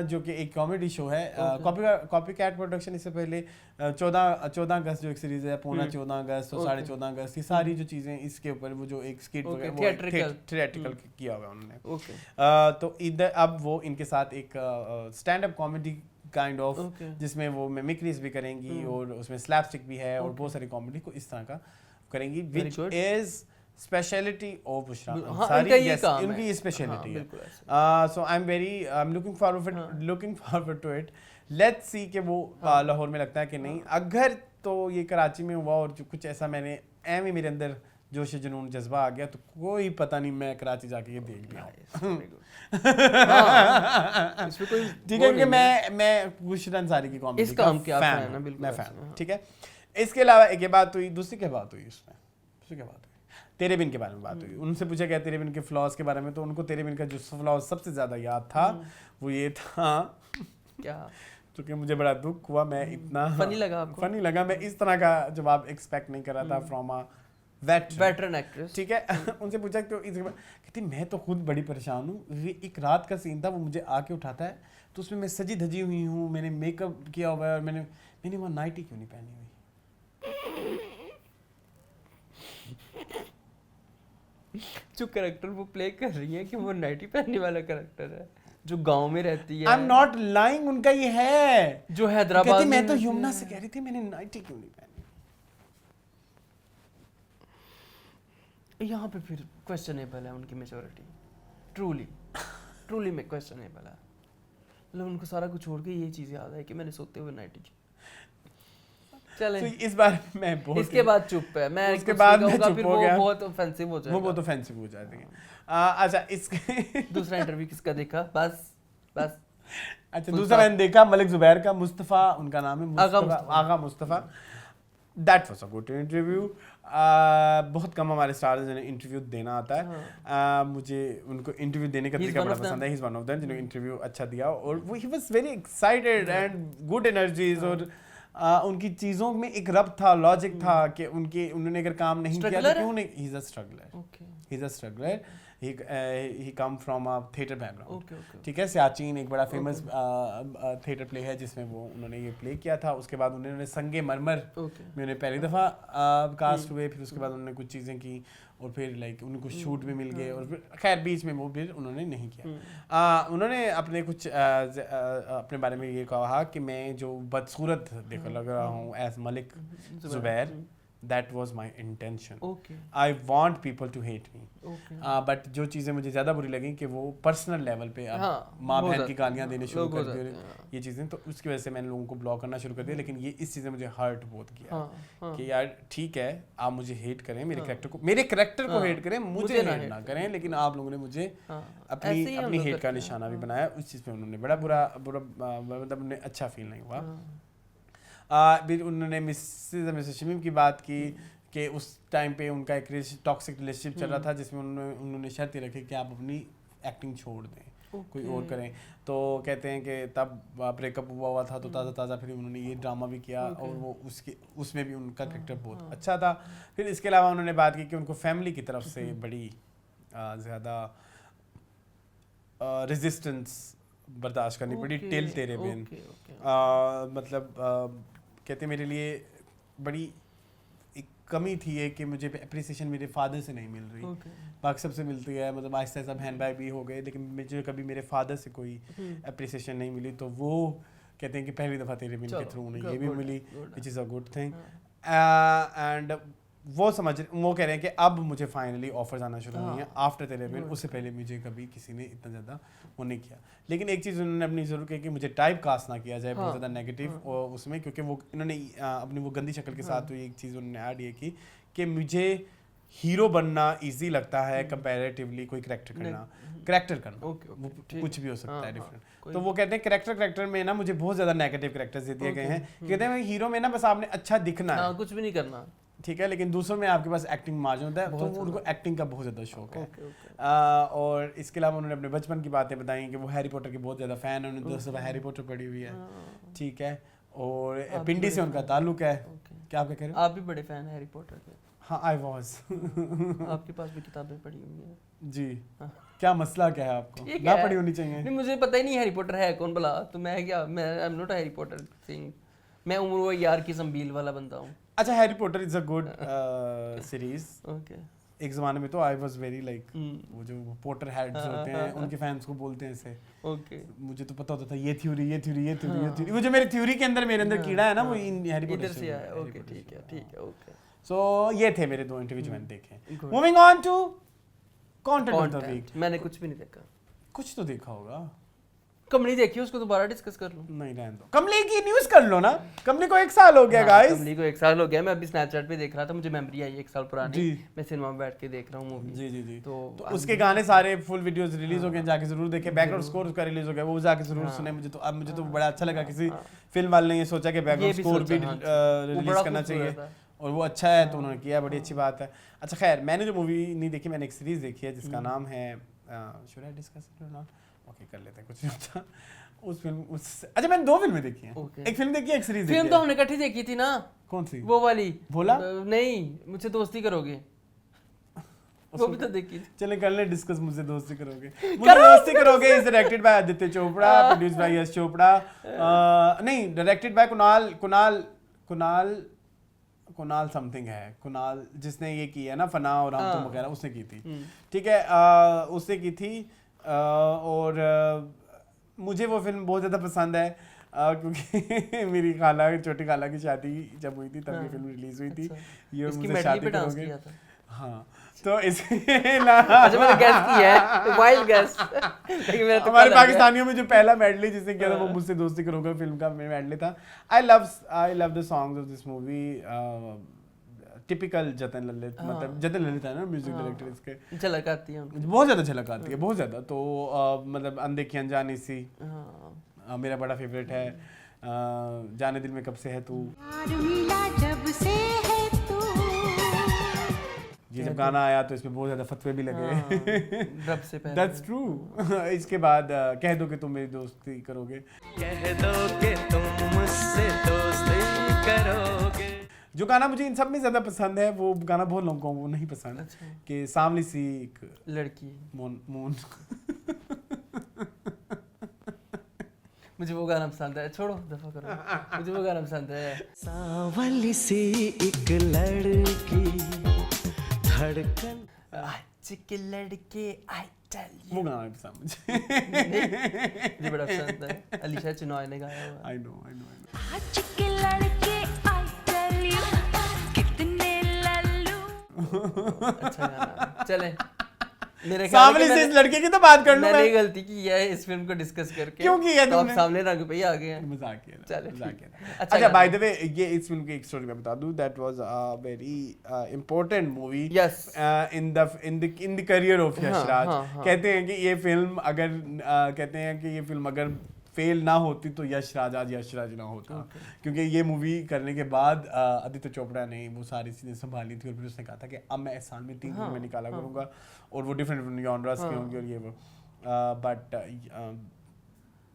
जो कि एक कॉमेडी शो है। कॉपी कैट प्रोडक्शन इससे पहले 14 अगस्त जो एक सीरीज है, पौना 14 अगस्त और 14.5 अगस्त, ये सारी जो चीज़ें इसके ऊपर वो जो एक स्किट थिएट्रिकल किया हुआ है उन्होंने। तो इधर अब वो इनके साथ एक stand up comedy kind of, जिसमें वो मिमिक्रीज भी करेंगी और उसमें स्लैपस्टिक भी है और बहुत सारी कॉमेडी को इस तरह का करेंगी, which is speciality of Bushra Ansari. इनकी ये स्पेशलिटी है। So I am looking forward to it. Let's see कि वो लाहौर में लगता है कि नहीं। अगर तो ये कराची में हुआ और जो कुछ ऐसा मैंने एम मेरे अंदर जोश जुनून जज्बा आ गया, तो कोई पता नहीं, मैं कराची जाके ये देख लिया। ठीक है, क्योंकि मैं बुशरा अंसारी की कॉमेडी का फैन हूं, मैं फैन। ठीक है, इसके अलावा एक ये बात हुई, दूसरी क्या बात हुई उसमें, तेरे बिन के बारे में बात हुई। उनसे पूछा गया तेरे बिन के फ्लॉज के बारे में, तो उनको तेरे बिन का जो फ्लॉज सबसे ज्यादा याद था वो ये था क्या, क्योंकि मुझे बड़ा दुख हुआ, मैं इतना फनी लगा, मैं इस तरह का जवाब एक्सपेक्ट नहीं कर रहा था फ्रॉम अ वेटरन एक्ट्रेस। ठीक है, उनसे पूछा तो कहती मैं तो खुद बड़ी परेशान हूँ। एक रात का सीन था, वो मुझे आके उठाता है, तो उसमें मैं सजी धजी हुई हूँ, मैंने मेकअप किया हुआ है और मैंने वहाँ नाइटी क्यों नहीं पहनी हुई। जो कैरेक्टर वो प्ले कर रही है कि वो नाइटी पहनने वाला कैरेक्टर है, जो गांव में रहती है। आई एम नॉट लाइंग, उनका ये है जो हैदराबाद में। मैं तो यमुना से कह रही थी मैंने नाइटी क्यों नहीं पहनी। यहाँ पे फिर क्वेश्चनेबल है उनकी मैच्योरिटी, ट्रूली में क्वेश्चनेबल है। मतलब उनको सारा कुछ छोड़ के ये चीज़ याद है कि मैंने सोते हुए नाइटी की। चलें, तो इस बार मैं बहुत, इसके बाद चुप है, मैं उसके बाद मैं चुप हो गया, बहुत ऑफेंसिव हो जाएगा, वो बहुत ऑफेंसिव हो जाते हैं। अच्छा, इसके दूसरा इंटरव्यू किसका देखा? बस अच्छा, दूसरा मैंने देखा मलिक जुबैर का, मुस्तफ़ा उनका नाम है, Agha Mustafa. That was a good interview. बहुत कम हमारे स्टार्स जिन्हें इंटरव्यू देना आता है। मुझे उनको इंटरव्यू देने का तरीका बड़ा पसंद है। He is one of them जिन्होंने इंटरव्यू अच्छा दिया और वो he was very excited and good energies, और उनकी चीज़ों में एक रब था, लॉजिक था कि उन्होंने अगर काम नहीं किया तो क्यों नहीं। He is a struggler, he come from a theatre background। ठीक है, सियाचिन एक बड़ा फेमस थिएटर प्ले है जिसमें वो उन्होंने ये प्ले किया था। उसके बाद उन्होंने संगे मरमर में उन्हें पहली दफ़ा कास्ट हुए, फिर उसके बाद उन्होंने कुछ चीज़ें की और फिर लाइक उनको शूट भी मिल गए और फिर खैर बीच में वो फिर उन्होंने नहीं किया। उन्होंने अपने कुछ अपने बारे में ये कहा कि मैं जो बदसूरत देखो लग रहा हूँ as Malik Zubair, that was my intention। I want people to hate me। But जो चीज़ें मुझे ज़्यादा बुरी लगी कि वो पर्सनल लेवल पे अब माँ बहन की गालियाँ देने शुरू कर दिए ये चीज़ें, तो उसकी वजह से मैंने लोगों को ब्लॉक करना शुरू कर दिया। लेकिन ये इस चीज़ें मुझे हर्ट बहुत किया कि यार ठीक है, आप मुझे हेट करें, मेरे कैरेक्टर को हेट करें, मुझे हेट ना करें, लेकिन आप लोगों ने मुझे अपनी हेट का निशाना भी बनाया। उस चीज़ पे उन्होंने बड़ा बुरा मतलब उन्हें अच्छा फील नहीं हुआ। फिर उन्होंने मिसेस शमीम की बात की कि उस टाइम पे उनका एक टॉक्सिक रिलेशनशिप चल रहा था जिसमें उन्होंने शर्त रखी कि आप अपनी एक्टिंग छोड़ दें। कोई और करें। तो कहते हैं कि तब ब्रेकअप हुआ था तो ताज़ा ताज़ा फिर उन्होंने ये ड्रामा भी किया और वो उसमें भी उनका कैरेक्टर बहुत अच्छा था। फिर इसके अलावा उन्होंने बात की कि उनको फैमिली की तरफ से बड़ी ज़्यादा रेजिस्टेंस बर्दाश्त करनी पड़ी टिल तेरे बिन। मतलब कहते मेरे लिए बड़ी एक कमी थी है कि मुझे अप्रिसिएशन मेरे फादर से नहीं मिल रही। बाकी सबसे मिलती है, मतलब आहिस्ता आहिस्ता बहन भाई भी हो गए, लेकिन मुझे कभी मेरे फादर से कोई अप्रिसिएशन नहीं मिली। तो वो कहते हैं कि पहली दफ़ा तेरे बिन के थ्रू उन्हें ये भी मिली, which is a good thing. And वो कह रहे हैं कि अब मुझे फाइनली ऑफर्स आना शुरू हुई हैं आफ्टर तेरे बिन। उससे पहले मुझे कभी किसी ने इतना ज़्यादा वो नहीं किया। लेकिन एक चीज़ उन्होंने अपनी ज़रूर की कि मुझे टाइप कास्ट ना किया जाए बहुत ज़्यादा नेगेटिव और उसमें, क्योंकि वो इन्होंने अपनी वो गंदी शक्ल के साथ हुई एक चीज़ उन्होंने ऐड ये की कि मुझे हीरो बनना इजी लगता है कंपैरेटिवली कोई करेक्टर करना वो कुछ भी हो सकता है डिफरेंट। तो वो कहते हैं करेक्टर में ना मुझे बहुत ज़्यादा नेगेटिव करेक्टर्स दे दिए गए हैं। कहते हैं हीरो में ना बस आपने अच्छा दिखना है, कुछ भी नहीं करना, ठीक है, लेकिन दूसरों में आपके पास एक्टिंग मार्जिन होता है, तो उनको एक्टिंग का बहुत ज़्यादा शौक है। और इसके अलावा उन्होंने अपने बचपन की बातें बताई कि वो हैरी पॉटर के बहुत ज़्यादा फ़ैन है, उन्होंने 10 दफ़ा हैरी पॉटर पढ़ी हुई है, ठीक है, और पिंडी से उनका ताल्लुक है। क्या आप क्या कह रहे हो? आप भी बड़े फ़ैन हैं हैरी पॉटर के? हाँ, आई वॉज। आपके पास भी किताबें पढ़ी हुई हैं जी। क्या मसला क्या है आपको? ना पढ़ी होनी चाहिए? नहीं, मुझे पता ही नहीं हैरी पॉटर है कौन भला, तो मैं क्या, मैं I am not Harry Potter thing, मैं उम्र वो यार की संबील वाला बंदा हूँ। अच्छा, Harry Potter is a good series. Okay. एक ज़माने में तो आई वाज वेरी लाइक वो जो पॉटर हेड्स होते हैं उनके फैंस को बोलते हैं ऐसे। ओके। मुझे तो पता होता था ये थ्योरी वो जो मेरी थ्योरी के अंदर कीड़ा है ना वो हैरी पॉटर इधर से आया। ओके, ठीक है, ओके। सो ये थे मेरे 2 इंटरव्यू जो मैंने देखे। Moving on to content of the week. मैंने कुछ भी नहीं देखा। कुछ तो देखा होगा। कमली देखी, उसको दोबारा डिस्कस कर लूं? नहीं, रहने दो, कमली की न्यूज़ कर लो ना। कमली को 1 साल हो गया गाइस। कमली को 1 साल हो गया। मैं अभी स्नैपचैट पे देख रहा था, मुझे मेमोरी आई 1 साल पुरानी। मैं सिनेमा में बैठ के देख रहा हूँ मूवी। जी। तो उसके गाने सारे फुल वीडियोस रिलीज हो गए, जाके जरूर देखें। बैकग्राउंड स्कोर उसका रिलीज हो गया, वो जाके जरूर सुने। मुझे तो बड़ा अच्छा लगा, किसी फिल्म वाले ने ये सोचा कि बैकग्राउंड स्कोर भी रिलीज करना चाहिए और वो अच्छा है, तो उन्होंने किया, बड़ी अच्छी बात है। अच्छा, खैर, मैंने जो मूवी नहीं देखी, मैंने एक सीरीज देखी है जिसका नाम है शुड आई डिस्कस इट और नॉट? ओके, कर लेते हैं, कुछ नहीं होता। अच्छा, मैंने 2 फिल्में देखी हैं। एक फिल्म देखी है, एक सीरीज देखी है। फिल्म तो हमने इकट्ठी देखी थी ना। कौन सी? वो वाली भोला? नहीं, मुझसे दोस्ती करोगे, वो भी तो देखी थी। चले कर ले discuss. Mujhse Dosti Karoge is directed by Aditya Chopra, produced by Yash Chopra, नहीं, डायरेक्टेड बाय कुणाल समथिंग है, कुणाल जिसने ये की है ना फना और हम तुम वगैरह, उसने की थी, ठीक है, उसने की थी। और मुझे वो फिल्म बहुत ज़्यादा पसंद है क्योंकि मेरी छोटी खाला की शादी जब हुई थी तब ये फिल्म रिलीज हुई थी। ये मुझसे शादी करोगे? हाँ, तो अच्छा, मैंने गेस किया है, वाइल्ड गेस। हमारे पाकिस्तानियों में जो पहला मेडली जिसने किया था वो मुझसे दोस्ती करोगे फिल्म का मेडली था। I love the songs of this movie. Typical जतन ललित, मतलब जतन ललित है ना म्यूजिक डायरेक्टर, इसके झलक आती है, बहुत ज़्यादा झलक आती है, बहुत ज़्यादा। तो मतलब अनदेखी अनजानी सी मेरा बड़ा फेवरेट है। जाने दिल में कब से है तू, ये जब गाना आया तो इसमें बहुत ज़्यादा फतवे भी लगे। That's true। इसके बाद कह दो कि तुम मेरी दोस्ती करोगे, कह दो कि तुम मुझसे दोस्ती करोगे। जो गाना मुझे इन सब में ज़्यादा पसंद है, वो गाना बहुत लोगों को वो नहीं पसंद। अच्छा। कि सामने सी एक लड़की मोन मुझे वो गाना पसंद है, छोड़ो दफा करो, मुझे वो गाना पसंद है। सावली सी एक लड़की धड़कन, आज के लड़के आई टेल यू, वो गाना पसंद मुझे बड़ा पसंद है। अलीशा चिनॉय ने गाया हुआ। आई नो आज के लड़के आई टेल यू कितने लल्लू। अच्छा गाना। चले, मेरे सामने से इस लड़के की तो बात कर लूं। मैंने ये गलती की है इस फिल्म को डिस्कस करके। क्यों की है तो तुमने? आप सामने रंग पे ही आ गए हैं। मजाक किया। चले। अच्छा, बाय द वे, ये इस फिल्म की एक स्टोरी मैं बता दूं। That was a very important movie इन the career of Yash Raj. कहते हैं कि ये फिल्म अगर फेल ना होती तो यश राज आज यश राज ना होता। क्योंकि ये मूवी करने के बाद आदित्य चोपड़ा ने वो सारी चीज़ें संभाली थी और फिर उसने कहा था कि अब मैं इस साल में 3 फिल्में निकाला करूँगा और वो डिफरेंट जॉनरास की होंगी और ये वो। बट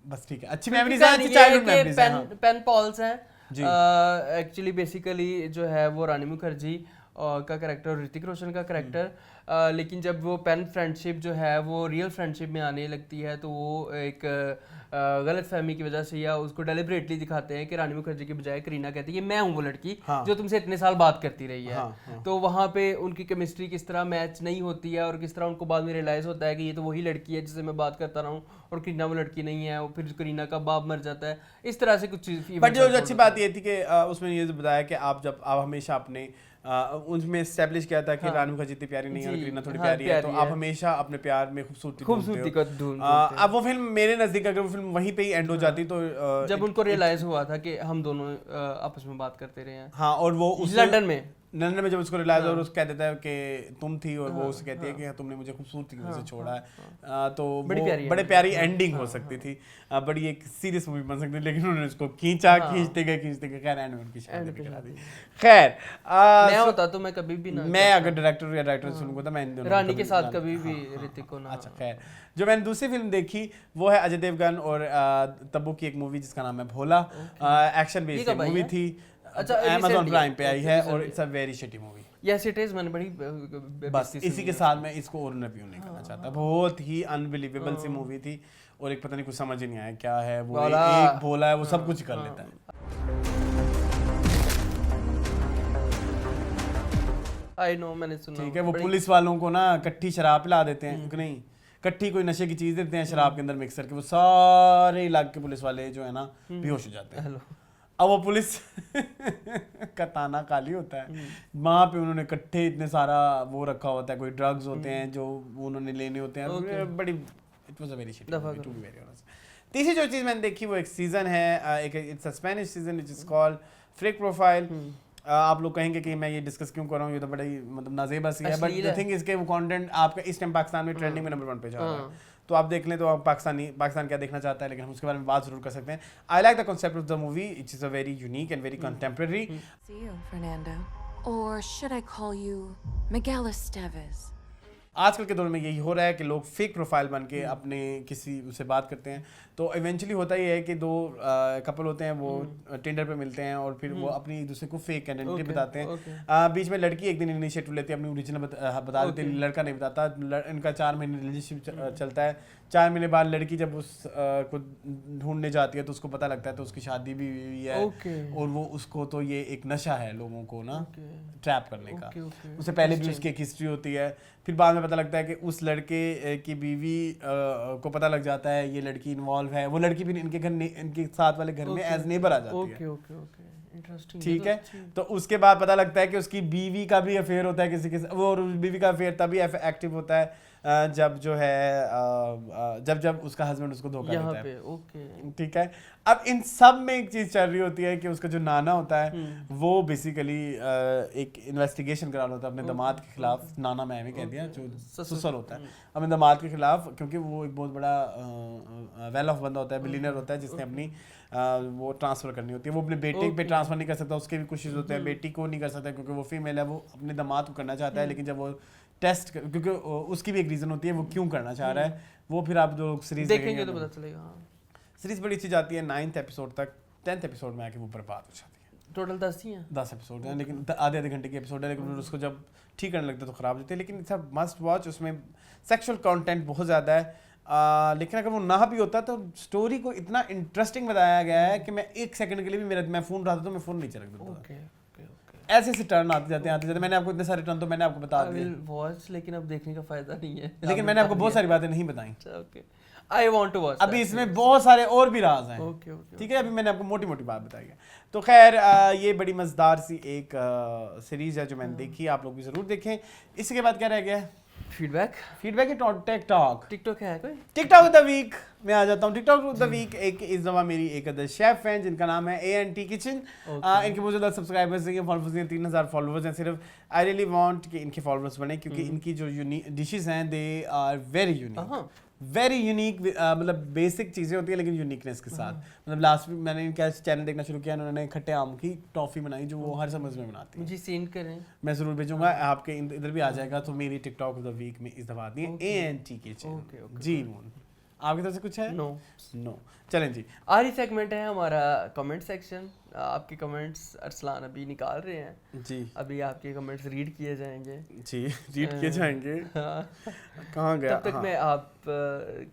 बस ठीक है, अच्छी मेमोरीज हैं, अच्छी चाइल्डहुड मेमोरीज हैं। पेन पॉल्स हैं एक्चुअली, बेसिकली जो है वो रानी मुखर्जी का कैरेक्टर और ऋतिक रोशन का कैरेक्टर, लेकिन जब वो पेन फ्रेंडशिप जो है वो रियल फ्रेंडशिप में आने लगती है तो वो एक गलत फहमी की वजह से या उसको डेलिबरेटली दिखाते हैं कि रानी मुखर्जी की बजाय करीना कहती है कि मैं हूँ वो लड़की जो तुमसे इतने साल बात करती रही है। तो वहाँ पे उनकी केमिस्ट्री किस तरह मैच नहीं होती है और किस तरह उनको बाद में रियलाइज होता है कि ये तो वही लड़की है जिससे मैं बात करता रहा हूँ और करीना वो लड़की नहीं है, और फिर करीना का बाप मर जाता है, इस तरह से कुछ चीज़। बट जो अच्छी बात ये थी कि उसमें ये बताया कि आप हमेशा अपने उनमें एस्टेब्लिश किया था कि रानी मुखर्जी इतनी प्यारी नहीं है और करीना थोड़ी प्यारी है, तो आप हमेशा अपने प्यार में खूबसूरती को ढूंढते। अब वो फिल्म मेरे नजदीक अगर वो फिल्म वहीं पे ही एंड हो जाती तो जब उनको रियलाइज हुआ था कि हम दोनों आपस में बात करते रहे हैं। हाँ, और वो लंदन में जब उसको रियलाइज और उसको कह देता है कि तुम थी और वो उससे कहती है कि तुमने मुझे खूबसूरती की वजह से छोड़ा है, तो बड़े प्यारी एंडिंग हो सकती थी, बड़ी एक सीरियस मूवी बन सकती थी, लेकिन उन्होंने उसको खींचते गए खैर एंड में उनकी शादी भी करा दी। खैर मैं होता तो मैं कभी भी ना, मैं अगर डायरेक्टर या राइटर सुनूंगा तो मैं रानी के साथ कभी भी ऋतिक को ना। अच्छा, खैर जो मैंने दूसरी फिल्म देखी वो है अजय देवगन और तब्बू की एक मूवी जिसका नाम है भोला, एक्शन बेस्ड मूवी थी। अच्छा, Amazon प्राइम पे आई है और it's a very shitty movie. Yes it is, मैंने बड़ी बस इसी के साथ मैं इसको और रिव्यू नहीं करना चाहता। बहुत ही अनबिलीवेबल सी मूवी थी और एक पता नहीं कुछ समझ ही नहीं आया क्या है वो, एक भोला है वो सब कुछ कर लेता है। आई नो, मैंने सुना। ठीक है, वो पुलिस वालों को ना कट्ठी शराब पिला देते हैं, नहीं कट्ठी कोई नशे की चीज देते हैं शराब के अंदर मिक्स करके, वो सारे इलाके के पुलिस वाले जो है ना बेहोश हो जाते हैं। अब वो पुलिस का ताना काली होता है, वहाँ पे उन्होंने इकट्ठे इतने सारा वो रखा होता है, कोई ड्रग्स होते हैं जो उन्होंने लेने होते हैं, बड़ी it was a very shit movie to be very honest. तीसरी जो चीज़ मैंने देखी वो एक सीजन है, एक it's a Spanish season which is called fake profile. आप लोग कहेंगे कि मैं ये डिस्कस क्यों कर रहा हूँ, ये तो बड़ी मतलब नाजेबा सी है, बट द थिंग इज के वो कंटेंट आपका इस टाइम पाकिस्तान में ट्रेंडिंग में नंबर 1 पे जा रहा है, तो आप देख लें तो आप पाकिस्तान क्या देखना चाहता है, लेकिन हम उसके बारे में बात जरूर कर सकते हैं। I like the concept of the movie, it is a very unique and very contemporary. See you, Fernando. Or should I call you Miguel Estevez? आजकल के दौर में यही हो रहा है कि लोग फेक प्रोफाइल बन के अपने किसी उससे बात करते हैं, तो इवेंचुअली होता ही है कि दो कपल होते हैं वो टिंडर पे मिलते हैं और फिर वो अपनी एक दूसरे को फेक आइडेंटिटी बताते हैं। बीच में लड़की एक दिन इनिशिएटिव लेती है, अपनी ओरिजिनल बता देती है, लड़का नहीं बताता। इनका 4 महीने रिलेशनशिप चलता है, 4 महीने बाद लड़की जब उस को ढूंढने जाती है तो उसको पता लगता है तो उसकी शादी भी हुई है, और वो उसको तो ये एक नशा है लोगों को ना ट्रैप करने का। उससे पहले भी उसकी एक हिस्ट्री होती है, फिर बाद में पता लगता है कि उस लड़के की बीवी को पता लग जाता है ये लड़की इन्वॉल्व है, वो लड़की भी इनके साथ वाले घर में एज नेबर आ जाती है। इंटरेस्टिंग, ठीक है, तो उसके बाद पता लगता है कि उसकी बीवी का भी अफेयर होता है किसी के साथ, वो बीवी का अफेयर तभी एक्टिव होता है जब जो है जब उसका हस्बैंड उसको धोखा देता है। ओके, ठीक है, अब इन सब में एक चीज चल रही होती है कि उसका जो नाना होता है वो बेसिकली एक इन्वेस्टिगेशन करा होता है अपने दामाद के खिलाफ। नाना मैं कह दिया, जो ससुर होता है अपने दामाद के खिलाफ, क्योंकि वो एक बहुत बड़ा वेल ऑफ बंदा होता है, बिलियनर होता है, जिसने अपनी वो ट्रांसफर करनी होती है। वो अपने बेटे पे ट्रांसफर नहीं कर सकता, उसके भी कुछ होते हैं, बेटी को नहीं कर सकता क्योंकि वो फीमेल है, वो अपने दामाद को करना चाहता है, लेकिन जब वो टेस्ट क्योंकि उसकी भी एक रीजन होती है वो क्यों करना चाह रहा है, वो फिर आप जो सीरीज देखेंगे तो पता चलेगा। सीरीज बड़ी अच्छी जाती है 9th एपिसोड तक, 10th एपिसोड में आके वो बर्बाद हो जाती है। टोटल 10 ही हैं, 10 एपिसोड हैं, लेकिन आधे घंटे की एपिसोड है, लेकिन उसको जब ठीक करने लगते तो खराब होते हैं, लेकिन इट्स अ मस्ट वॉच। उसमें सेक्सुअल कंटेंट बहुत ज़्यादा है, लेकिन अगर वो ना भी होता तो स्टोरी को इतना इंटरेस्टिंग बताया गया है कि मैं 1 सेकंड के लिए भी मैं फ़ोन रहा था तो मैं फ़ोन नहीं चला देता। ऐसे टर्न आते जाते मैंने आपको इतने सारे टर्न तो मैंने आपको बता दिए वॉच, लेकिन अब देखने का फायदा नहीं है, लेकिन मैंने आपको बहुत सारी बातें नहीं बताई। Okay, I want to watch. अभी इसमें बहुत सारे और भी राज हैं। ठीक है, अभी मैंने आपको मोटी मोटी बात बताई है। तो खैर ये बड़ी मजेदार सी एक सीरीज है जो मैंने देखी, आप लोग भी जरूर देखें। इसके बाद क्या रह गया? फीडबैक है। टिकटॉक है कोई? टिकटॉक द वीक मैं आ जाता हूँ। टिकटॉक द वीक एक इस दफा मेरी एक अदर शेफ हैं जिनका नाम है ANT किचन। इनके बहुत ज़्यादा सब्सक्राइबर्स हैं, फॉलोवर्स हैं, 3000 फॉलोवर्स हैं सिर्फ। आई रियली वांट कि इनके फॉलोवर्स बने क्योंकि इनकी जो यूनिक डिशेस हैं they are very unique. Very unique, मतलब बेसिक चीज़ें होती है लेकिन यूनिकनेस के साथ। मतलब लास्ट वीक मैंने इनका चैनल देखना शुरू किया, उन्होंने खट्टे आम की टॉफ़ी बनाई जो वो हर समझ में बनाती है। मुझे सेंड करें, मैं ज़रूर भेजूंगा, आपके इधर भी आ जाएगा। तो मेरी टिकटॉक ऑफ द वीक में इस दफा आती है ANTK चैनल। जी मून, आपकी तरफ से कुछ है? नो। चलें जी, आखिरी सेगमेंट है हमारा कमेंट सेक्शन। आपके कमेंट्स अरसलान अभी निकाल रहे हैं जी, अभी आपके कमेंट्स रीड किए जाएंगे जी रीड किए जाएंगे। कहाँ गया? तब तक मैं आप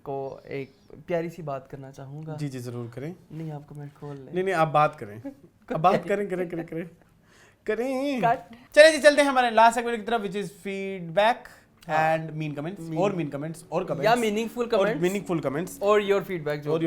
को एक प्यारी सी बात करना चाहूँगा। जी ज़रूर करें। नहीं, आप कमेंट खोल लें। नहीं आप बात करें, अब बात करें। चलिए जी, चलते हैं हमारे लास्ट सेगमेंट की तरफ, which is feedback and mean comments और कमेंट्स या मीनिंगफुल कमेंट्स और योर फीडबैक जो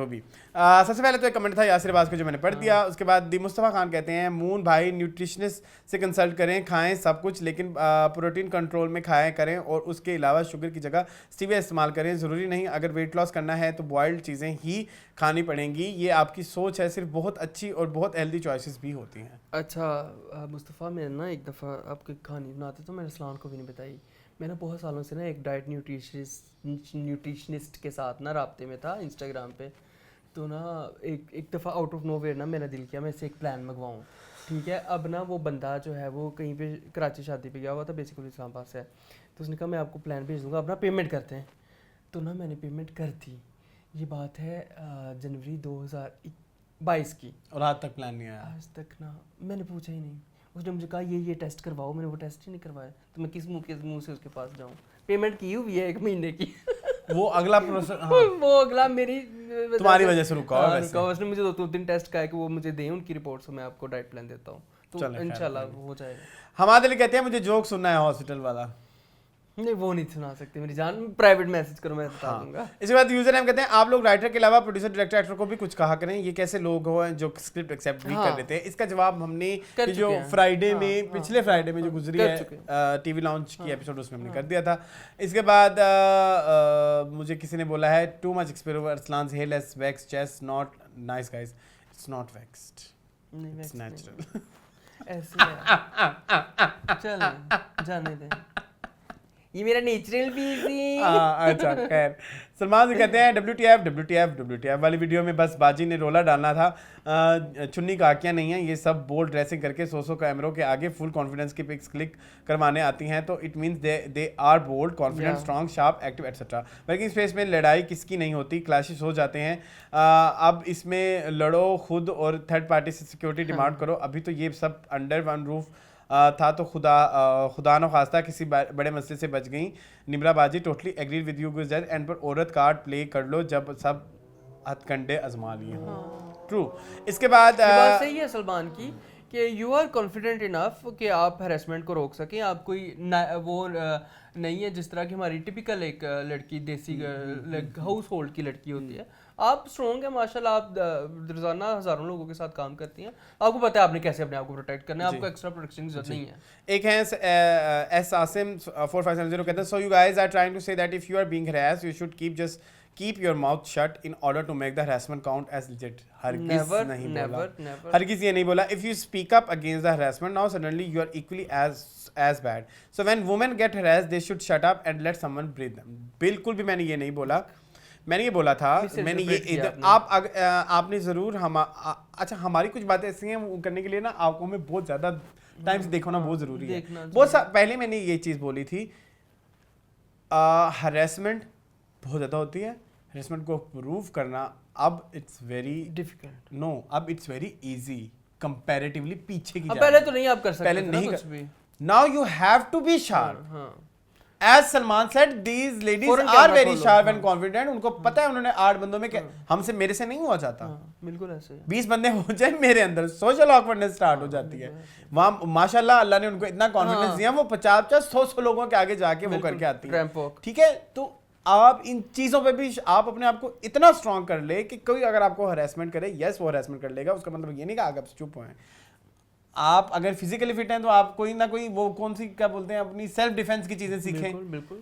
भी। सबसे पहले तो एक कमेंट था यासिर अब्बास को जो मैंने पढ़ दिया। उसके बाद दी मुस्तफ़ा खान कहते हैं, मून भाई न्यूट्रिशनिस्ट से कंसल्ट करें, खाएं सब कुछ लेकिन प्रोटीन कंट्रोल में खाएं करें और उसके अलावा शुगर की जगह स्टीविया इस्तेमाल करें। ज़रूरी नहीं अगर वेट लॉस करना है तो बॉइल्ड चीज़ें ही खानी पड़ेंगी। ये आपकी सोच है, सिर्फ बहुत अच्छी और बहुत हेल्दी चॉइसेस भी होती हैं। अच्छा मुस्तफ़ा, मैं ना एक दफ़ा आपकी कहानी बनाते तो मैंने सलान को भी नहीं बताई। मैं ना बहुत सालों से ना एक डाइट न्यूट्रिशनिस्ट के साथ ना राब्ते में था इंस्टाग्राम पे। तो ना एक दफ़ा आउट ऑफ नोवेयर ना मेरा दिल किया मैं इससे एक प्लान मंगवाऊँ, ठीक है। अब ना वो बंदा जो है वो कहीं पे कराची शादी पे गया हुआ था, बेसिकली इस्लामाबाद से है। तो उसने कहा मैं आपको प्लान भेज दूँगा, अपना पेमेंट करते हैं। तो ना मैंने पेमेंट कर दी। ये बात है जनवरी 2022 की, और आज तक प्लान नहीं आया। आज तक ना मैंने पूछा ही नहीं। उसने मुझे कहा ये टेस्ट करवाओ, मैंने वो टेस्ट ही नहीं करवाया। तो मैं किस मुंह से उसके पास जाऊँ? पेमेंट की हुई है 1 महीने की। वो अगला प्रोसेस वो अगला मेरी तुम्हारी वजह से रुका है। उसने मुझे 2-3 टेस्ट कहा कि वो मुझे दें उनकी रिपोर्ट से मैं आपको डाइट प्लान देता हूँ। तो इंशाल्लाह हो जाएगा। हमारे लिए कहते हैं मुझे जोक सुनना है हॉस्पिटल वाला। नहीं, वो नहीं सुना सकते मेरी जान, प्राइवेट मैसेज करो, मैं बता दूंगा। इसके बाद यूजर नेम कहते हैं, आप लोग राइटर के अलावा प्रोड्यूसर डायरेक्टर एक्टर को भी कुछ कहा करें, ये कैसे लोग हो जो स्क्रिप्ट एक्सेप्ट भी कर लेते हैं। इसका जवाब हमने जो फ्राइडे में पिछले फ्राइडे में जो गुजरी है टीवी लॉन्च की एपिसोड उसमें हमने कर दिया था। इसके बाद मुझे किसी ने बोला है too much experiment Arsalan hairless wax chest not nice guys, it's not waxed, it's natural. ऐसे चल जाने दे, ये मेरा नेचुरल पीस है। अच्छा खैर, सलमान जी कहते हैं WTF वाली वीडियो में बस बाजी ने रोला डालना था, चुन्नी का आकियाँ नहीं है। ये सब बोल्ड ड्रेसिंग करके 100 कैमरों के आगे फुल कॉन्फिडेंस की पिक्स क्लिक करवाने आती हैं, तो it means they are bold, confident, strong, sharp, active etcetera. Working space में लड़ाई किसकी नहीं होती, क्लैशेस हो जाते हैं। अब इसमें लड़ो खुद और थर्ड पार्टी से सिक्योरिटी डिमांड करो। अभी तो ये सब अंडर वन रूफ था तो खुदा न खास्ता किसी बड़े मसले से बच गई। निमरा बाजी टोटली एग्री विद यू गुजर एंड पर औरत कार्ड प्ले कर लो जब सब हथकंडे आजमा लिए हों। ट्रू। इसके बाद बात सही है सलमान की कि यू आर कॉन्फिडेंट इनफ कि आप हैरेसमेंट को रोक सकें। आप कोई वो नहीं है जिस तरह की हमारी टिपिकल एक लड़की देसी हाउस होल्ड की लड़की होती है। आप स्ट्रॉन्ग है माशाल्लाह, आप रोजाना हज़ारों लोगों के साथ काम करती हैं, आपको पता है आपने कैसे अपने आप को प्रोटेक्ट करना है, आपको एक्स्ट्रा प्रोटेक्शन की जरूरत नहीं है। एक है एस आसिम 4570 कहते हैं, so you guys are trying to say that if you are being harassed you should keep your mouth shut in order to make the harassment count as legit. हरगिज़ ये नहीं बोला. If you speak up against the harassment now suddenly you are equally as bad. So when women get harassed they should shut up and let someone breathe them. बिल्कुल भी मैंने ये नहीं बोला. मैंने ये बोला था, मैंने ये आपने ज़रूर अच्छा हमारी कुछ बातें ऐसी हैं करने के लिए ना आपको हमें बहुत ज़्यादा टाइम से देखना बहुत ज़रूरी है. बहुत पहले मैंने ये चीज़ बोली थी, हरेसमेंट बहुत ज़्यादा होती है. हरेसमेंट को प्रूव करना अब इट्स वेरी डिफिकल्ट. नो, अब इट्स वेरी इजी कंपैरेटिवली. पीछे की पहले तो नहीं आप कर सकते, पहले नहीं कुछ भी. Now you have to be sharp. As Salman said, these ladies are very sharp and confident. उनको पता है उन्होंने 8 बंदों में हमसे मेरे से नहीं हुआ जाता. बिल्कुल ऐसे 20 बंदे हो जाए मेरे अंदर सोशल ऑकवर्डनेस स्टार्ट हो जाती है. वहाँ माशाल्लाह अल्लाह ने उनको इतना कॉन्फिडेंस दिया, वो 50-100 लोगों के आगे जाके वो करके आती है. ठीक है, तो आप इन चीज़ों पे भी आप अपने आप को इतना स्ट्रॉन्ग कर ले कि कोई अगर आपको हरेसमेंट करे, यस वो हरेसमेंट कर लेगा, उसका मतलब ये नहीं कि आप चुप हो. आप अगर फिजिकली फिट हैं तो आप कोई ना कोई वो कौन सी क्या बोलते हैं अपनी सेल्फ डिफेंस की चीजें सीखें.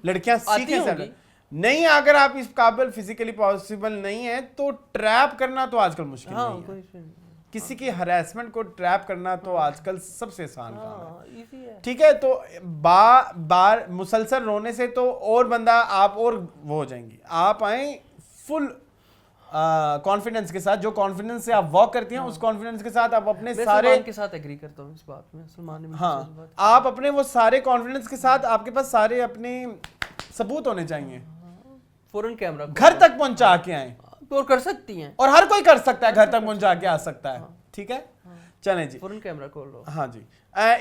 लड़कियां सीखें. नहीं अगर आप इस काबिल फिजिकली पॉसिबल नहीं है तो ट्रैप करना तो आजकल मुश्किल नहीं है. किसी की हरासमेंट को ट्रैप करना तो आजकल सबसे आसान काम है। ठीक है, तो बार मुसलसल रोने से तो और बंदा आप और वो हो जाएंगी। आप आए फुल कॉन्फिडेंस के साथ, जो कॉन्फिडेंस से आप वॉक करती हैं उस कॉन्फिडेंस के साथ आप अपने सारे के साथ एग्री करता हूं इस बात में। सलमान ने हाँ, आप अपने वो सारे कॉन्फिडेंस के साथ, आपके पास सारे अपने सबूत होने चाहिए, फौरन कैमरा घर तक पहुंचा के आए। और कर सकती हैं, और हर कोई कर सकता है, घर तक पहुंचा के आ सकता है। ठीक है, चलें जी, फौरन कैमरा खोल लो। हाँ जी।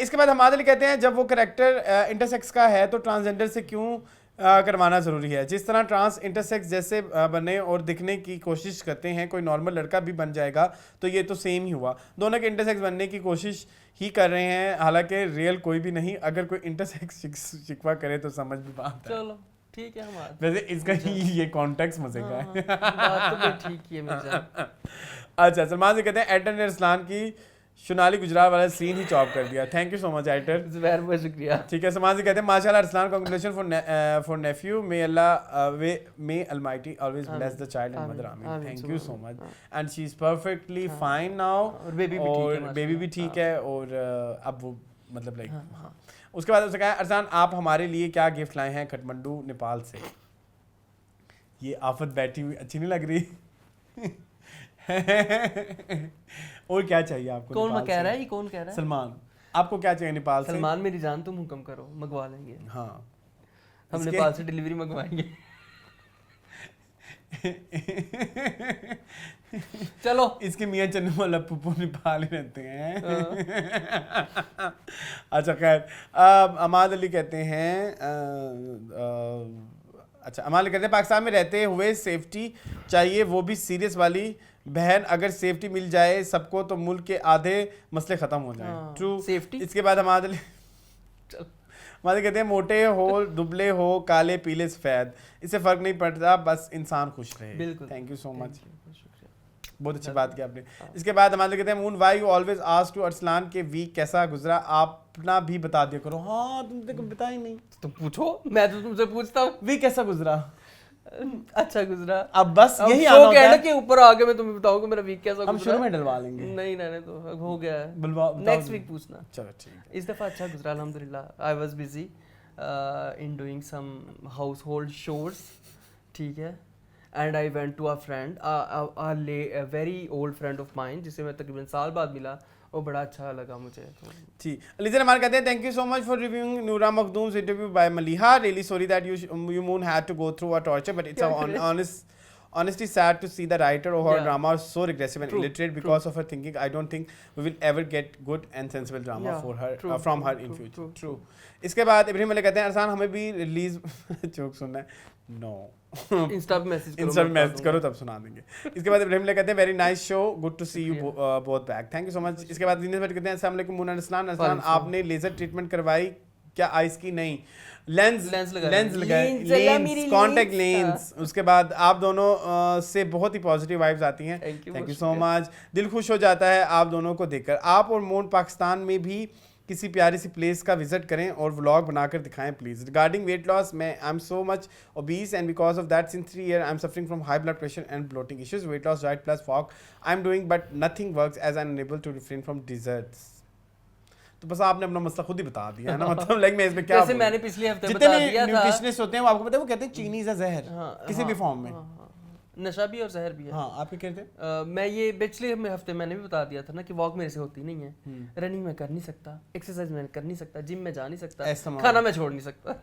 इसके बाद हमारे लिए कहते हैं जब वो कैरेक्टर इंटरसेक्स का है तो ट्रांसजेंडर से क्यों करवाना ज़रूरी है। जिस तरह ट्रांस इंटरसेक्स जैसे बने और दिखने की कोशिश करते हैं, कोई नॉर्मल लड़का भी बन जाएगा तो ये तो सेम ही हुआ। दोनों के इंटरसेक्स बनने की कोशिश ही कर रहे हैं, हालांकि रियल कोई भी नहीं। अगर कोई इंटरसेक्स शिकवा करे तो समझ भी बात है। चलो ठीक है, हमारा वैसे इसका ये कॉन्टेक्स्ट मजे का है। बात तो ठीक ही है मिर्जा। अच्छा, सलमान जी कहते हैं एडर ने अरसलान की सोनाली गुजरात वाला सीन ही चॉप कर दिया। थैंक यू सो मच एडर, बहुत शुक्रिया। ठीक है, सलमान जी कहते हैं माशाल्लाह Arsalan, congratulation for nephew, may Allah may almighty always bless the child and mother, आमीन। Thank you so much. And she is perfectly fine now, और बेबी भी ठीक है, और अब वो मतलब लाइक हाँ। उसके बाद उसने कहा अरसान आप हमारे लिए क्या गिफ्ट लाए हैं काठमांडू नेपाल से। ये आफत बैठी हुई अच्छी नहीं लग रही। और क्या चाहिए आपको? कौन कह रहा है? ये कौन कह रहा है? सलमान, आपको क्या चाहिए नेपाल से? सलमान मेरी जान, तुम हुक्म करो, मंगवा लेंगे। हाँ, हम नेपाल से डिलीवरी मंगवाएंगे। चलो, इसके मियाँ चन्नू वाला पुप्पू नेपाल ही रहते हैं। अच्छा खैर, अमाद अली कहते हैं अच्छा, अमाद अली कहते हैं पाकिस्तान में रहते हुए सेफ्टी चाहिए, वो भी सीरियस वाली। बहन, अगर सेफ्टी मिल जाए सबको तो मुल्क के आधे मसले खत्म हो जाएं। True safety. इसके बाद अमाद अली कहते हैं मोटे हो, दुबले हो, काले, पीले, सफेद, इससे फर्क नहीं पड़ता, बस इंसान खुश रहे। बिल्कुल, थैंक यू सो मच, बहुत अच्छी बात की आपने। इसके बाद हमारे कहते हैं Moon why you always ask to Arsalan के वीक कैसा गुजरा, आप अपना भी बता दिया करो। हाँ, तुमने कभी बताया नहीं, तुम पूछो, मैं तो तुमसे पूछता हूँ। वीक कैसा गुजरा? अच्छा गुजरा। अब बस यही आना होता है के ऊपर आगे मैं तुम्हें बताऊंगा मेरा वीक कैसा गुजरा। हम शुरू में डलवा लेंगे। नहीं रहने तो हो गया है, नेक्स्ट वीक पूछना। चलो ठीक है। इस दफा अच्छा गुजरा अल्हम्दुलिल्लाह। I was busy in doing some household chores, ठीक है, and I went to a friend, a very old friend of mine, जिसे मैं तकरीबन साल बाद मिला, वो बड़ा अच्छा लगा मुझे। जी, अलीज़ा रमान कहते हैं thank you so much for reviewing Noora Makhdoom's interview by Maliha, really sorry that you moon had to go through a torture, but it's honestly sad to see the writer of her drama so regressive and illiterate because of her thinking. I don't think we will ever get good and sensible drama for her from her in future. True. इसके बाद इब्राहिम अली कहते हैं अरसान हमें भी release joke सुनना है। No, Insta पे message करो तब सुना देंगे। इसके बाद इब्राहिम अली कहते हैं very nice show, good to see you both back, thank you so much. इसके बाद दिनेश भट्ट कहते हैं अस्सलाम वालेकुम मुन्ना अरसलान, आपने लेजर ट्रीटमेंट करवाई क्या आईज की? नहीं, लेंस लगाए, कॉन्टेक्ट लेंस। उसके बाद आप दोनों से बहुत ही पॉजिटिव वाइब्स आती हैं, थैंक यू सो मच। दिल खुश हो जाता है आप दोनों को देखकर। आप और मोन पाकिस्तान में भी किसी प्यारी सी प्लेस का विजिट करें और व्लॉग बनाकर दिखाएं प्लीज। रिगार्डिंग वेट लॉस, मैं I am so much obese and because of that since 3 years I am suffering from high blood pressure and bloating issues. Weight loss diet plus walk I am doing but nothing works as I am unable to refrain from desserts. तो बस आपने अपना मसला खुद ही बता दिया है ना, मतलब लाइक मैं इसमें क्या जैसे मैंने पिछले हफ्ते बता दिया था, न्यूट्रिशनिस्ट होते हैं वो आपको पता है, वो कहते हैं चीनी इज अ जहर किसी भी फॉर्म में, नशा भी और जहर भी है। हाँ, आप क्या कहते हैं? मैं ये पिछले हफ्ते मैंने भी बता दिया था ना कि वॉक मेरे से होती नहीं है, रनिंग में कर नहीं सकता, एक्सरसाइज में कर नहीं सकता, जिम में जा नहीं सकता, खाना मैं छोड़ नहीं सकता।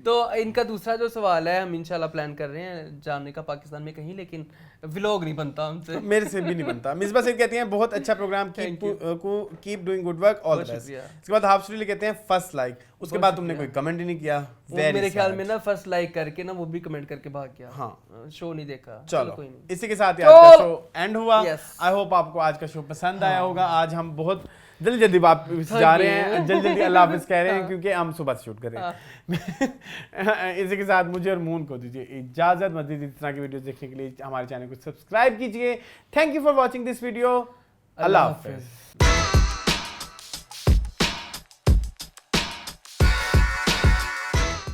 तो इनका दूसरा जो सवाल है, हम इंशाल्लाह प्लान कर रहे हैं जाने का पाकिस्तान में कहीं, लेकिन व्लॉग नहीं बनता हमसे, मेरे से भी नहीं बनता। मिसबा सिद्दीकी कहती हैं बहुत अच्छा programme, keep doing good work, all the best. इसके बाद हाफ स्टोरी कहते हैं फर्स्ट लाइक, उसके बाद तुमने कोई कमेंट ही नहीं किया। मेरे ख्याल में ना फर्स्ट लाइक करके ना वो भी कमेंट करके भाग गया। हाँ, शो नहीं देखा। चलो कोई नहीं, इसी के साथ आज का शो एंड हुआ। आई होप आपको आज का शो पसंद आया होगा। आज हम बहुत जल्दी वापस जा रहे हैं, जल्दी अल्लाह हाफिज़ कह रहे हैं क्योंकि हम सुबह से शूट कर रहे हैं। इसी के साथ मुझे और मून को दीजिए इजाजत। मज़ीद इस तरह की वीडियो देखने के लिए हमारे चैनल को सब्सक्राइब कीजिए। Thank you for watching this video. अल्लाह हाफिज़।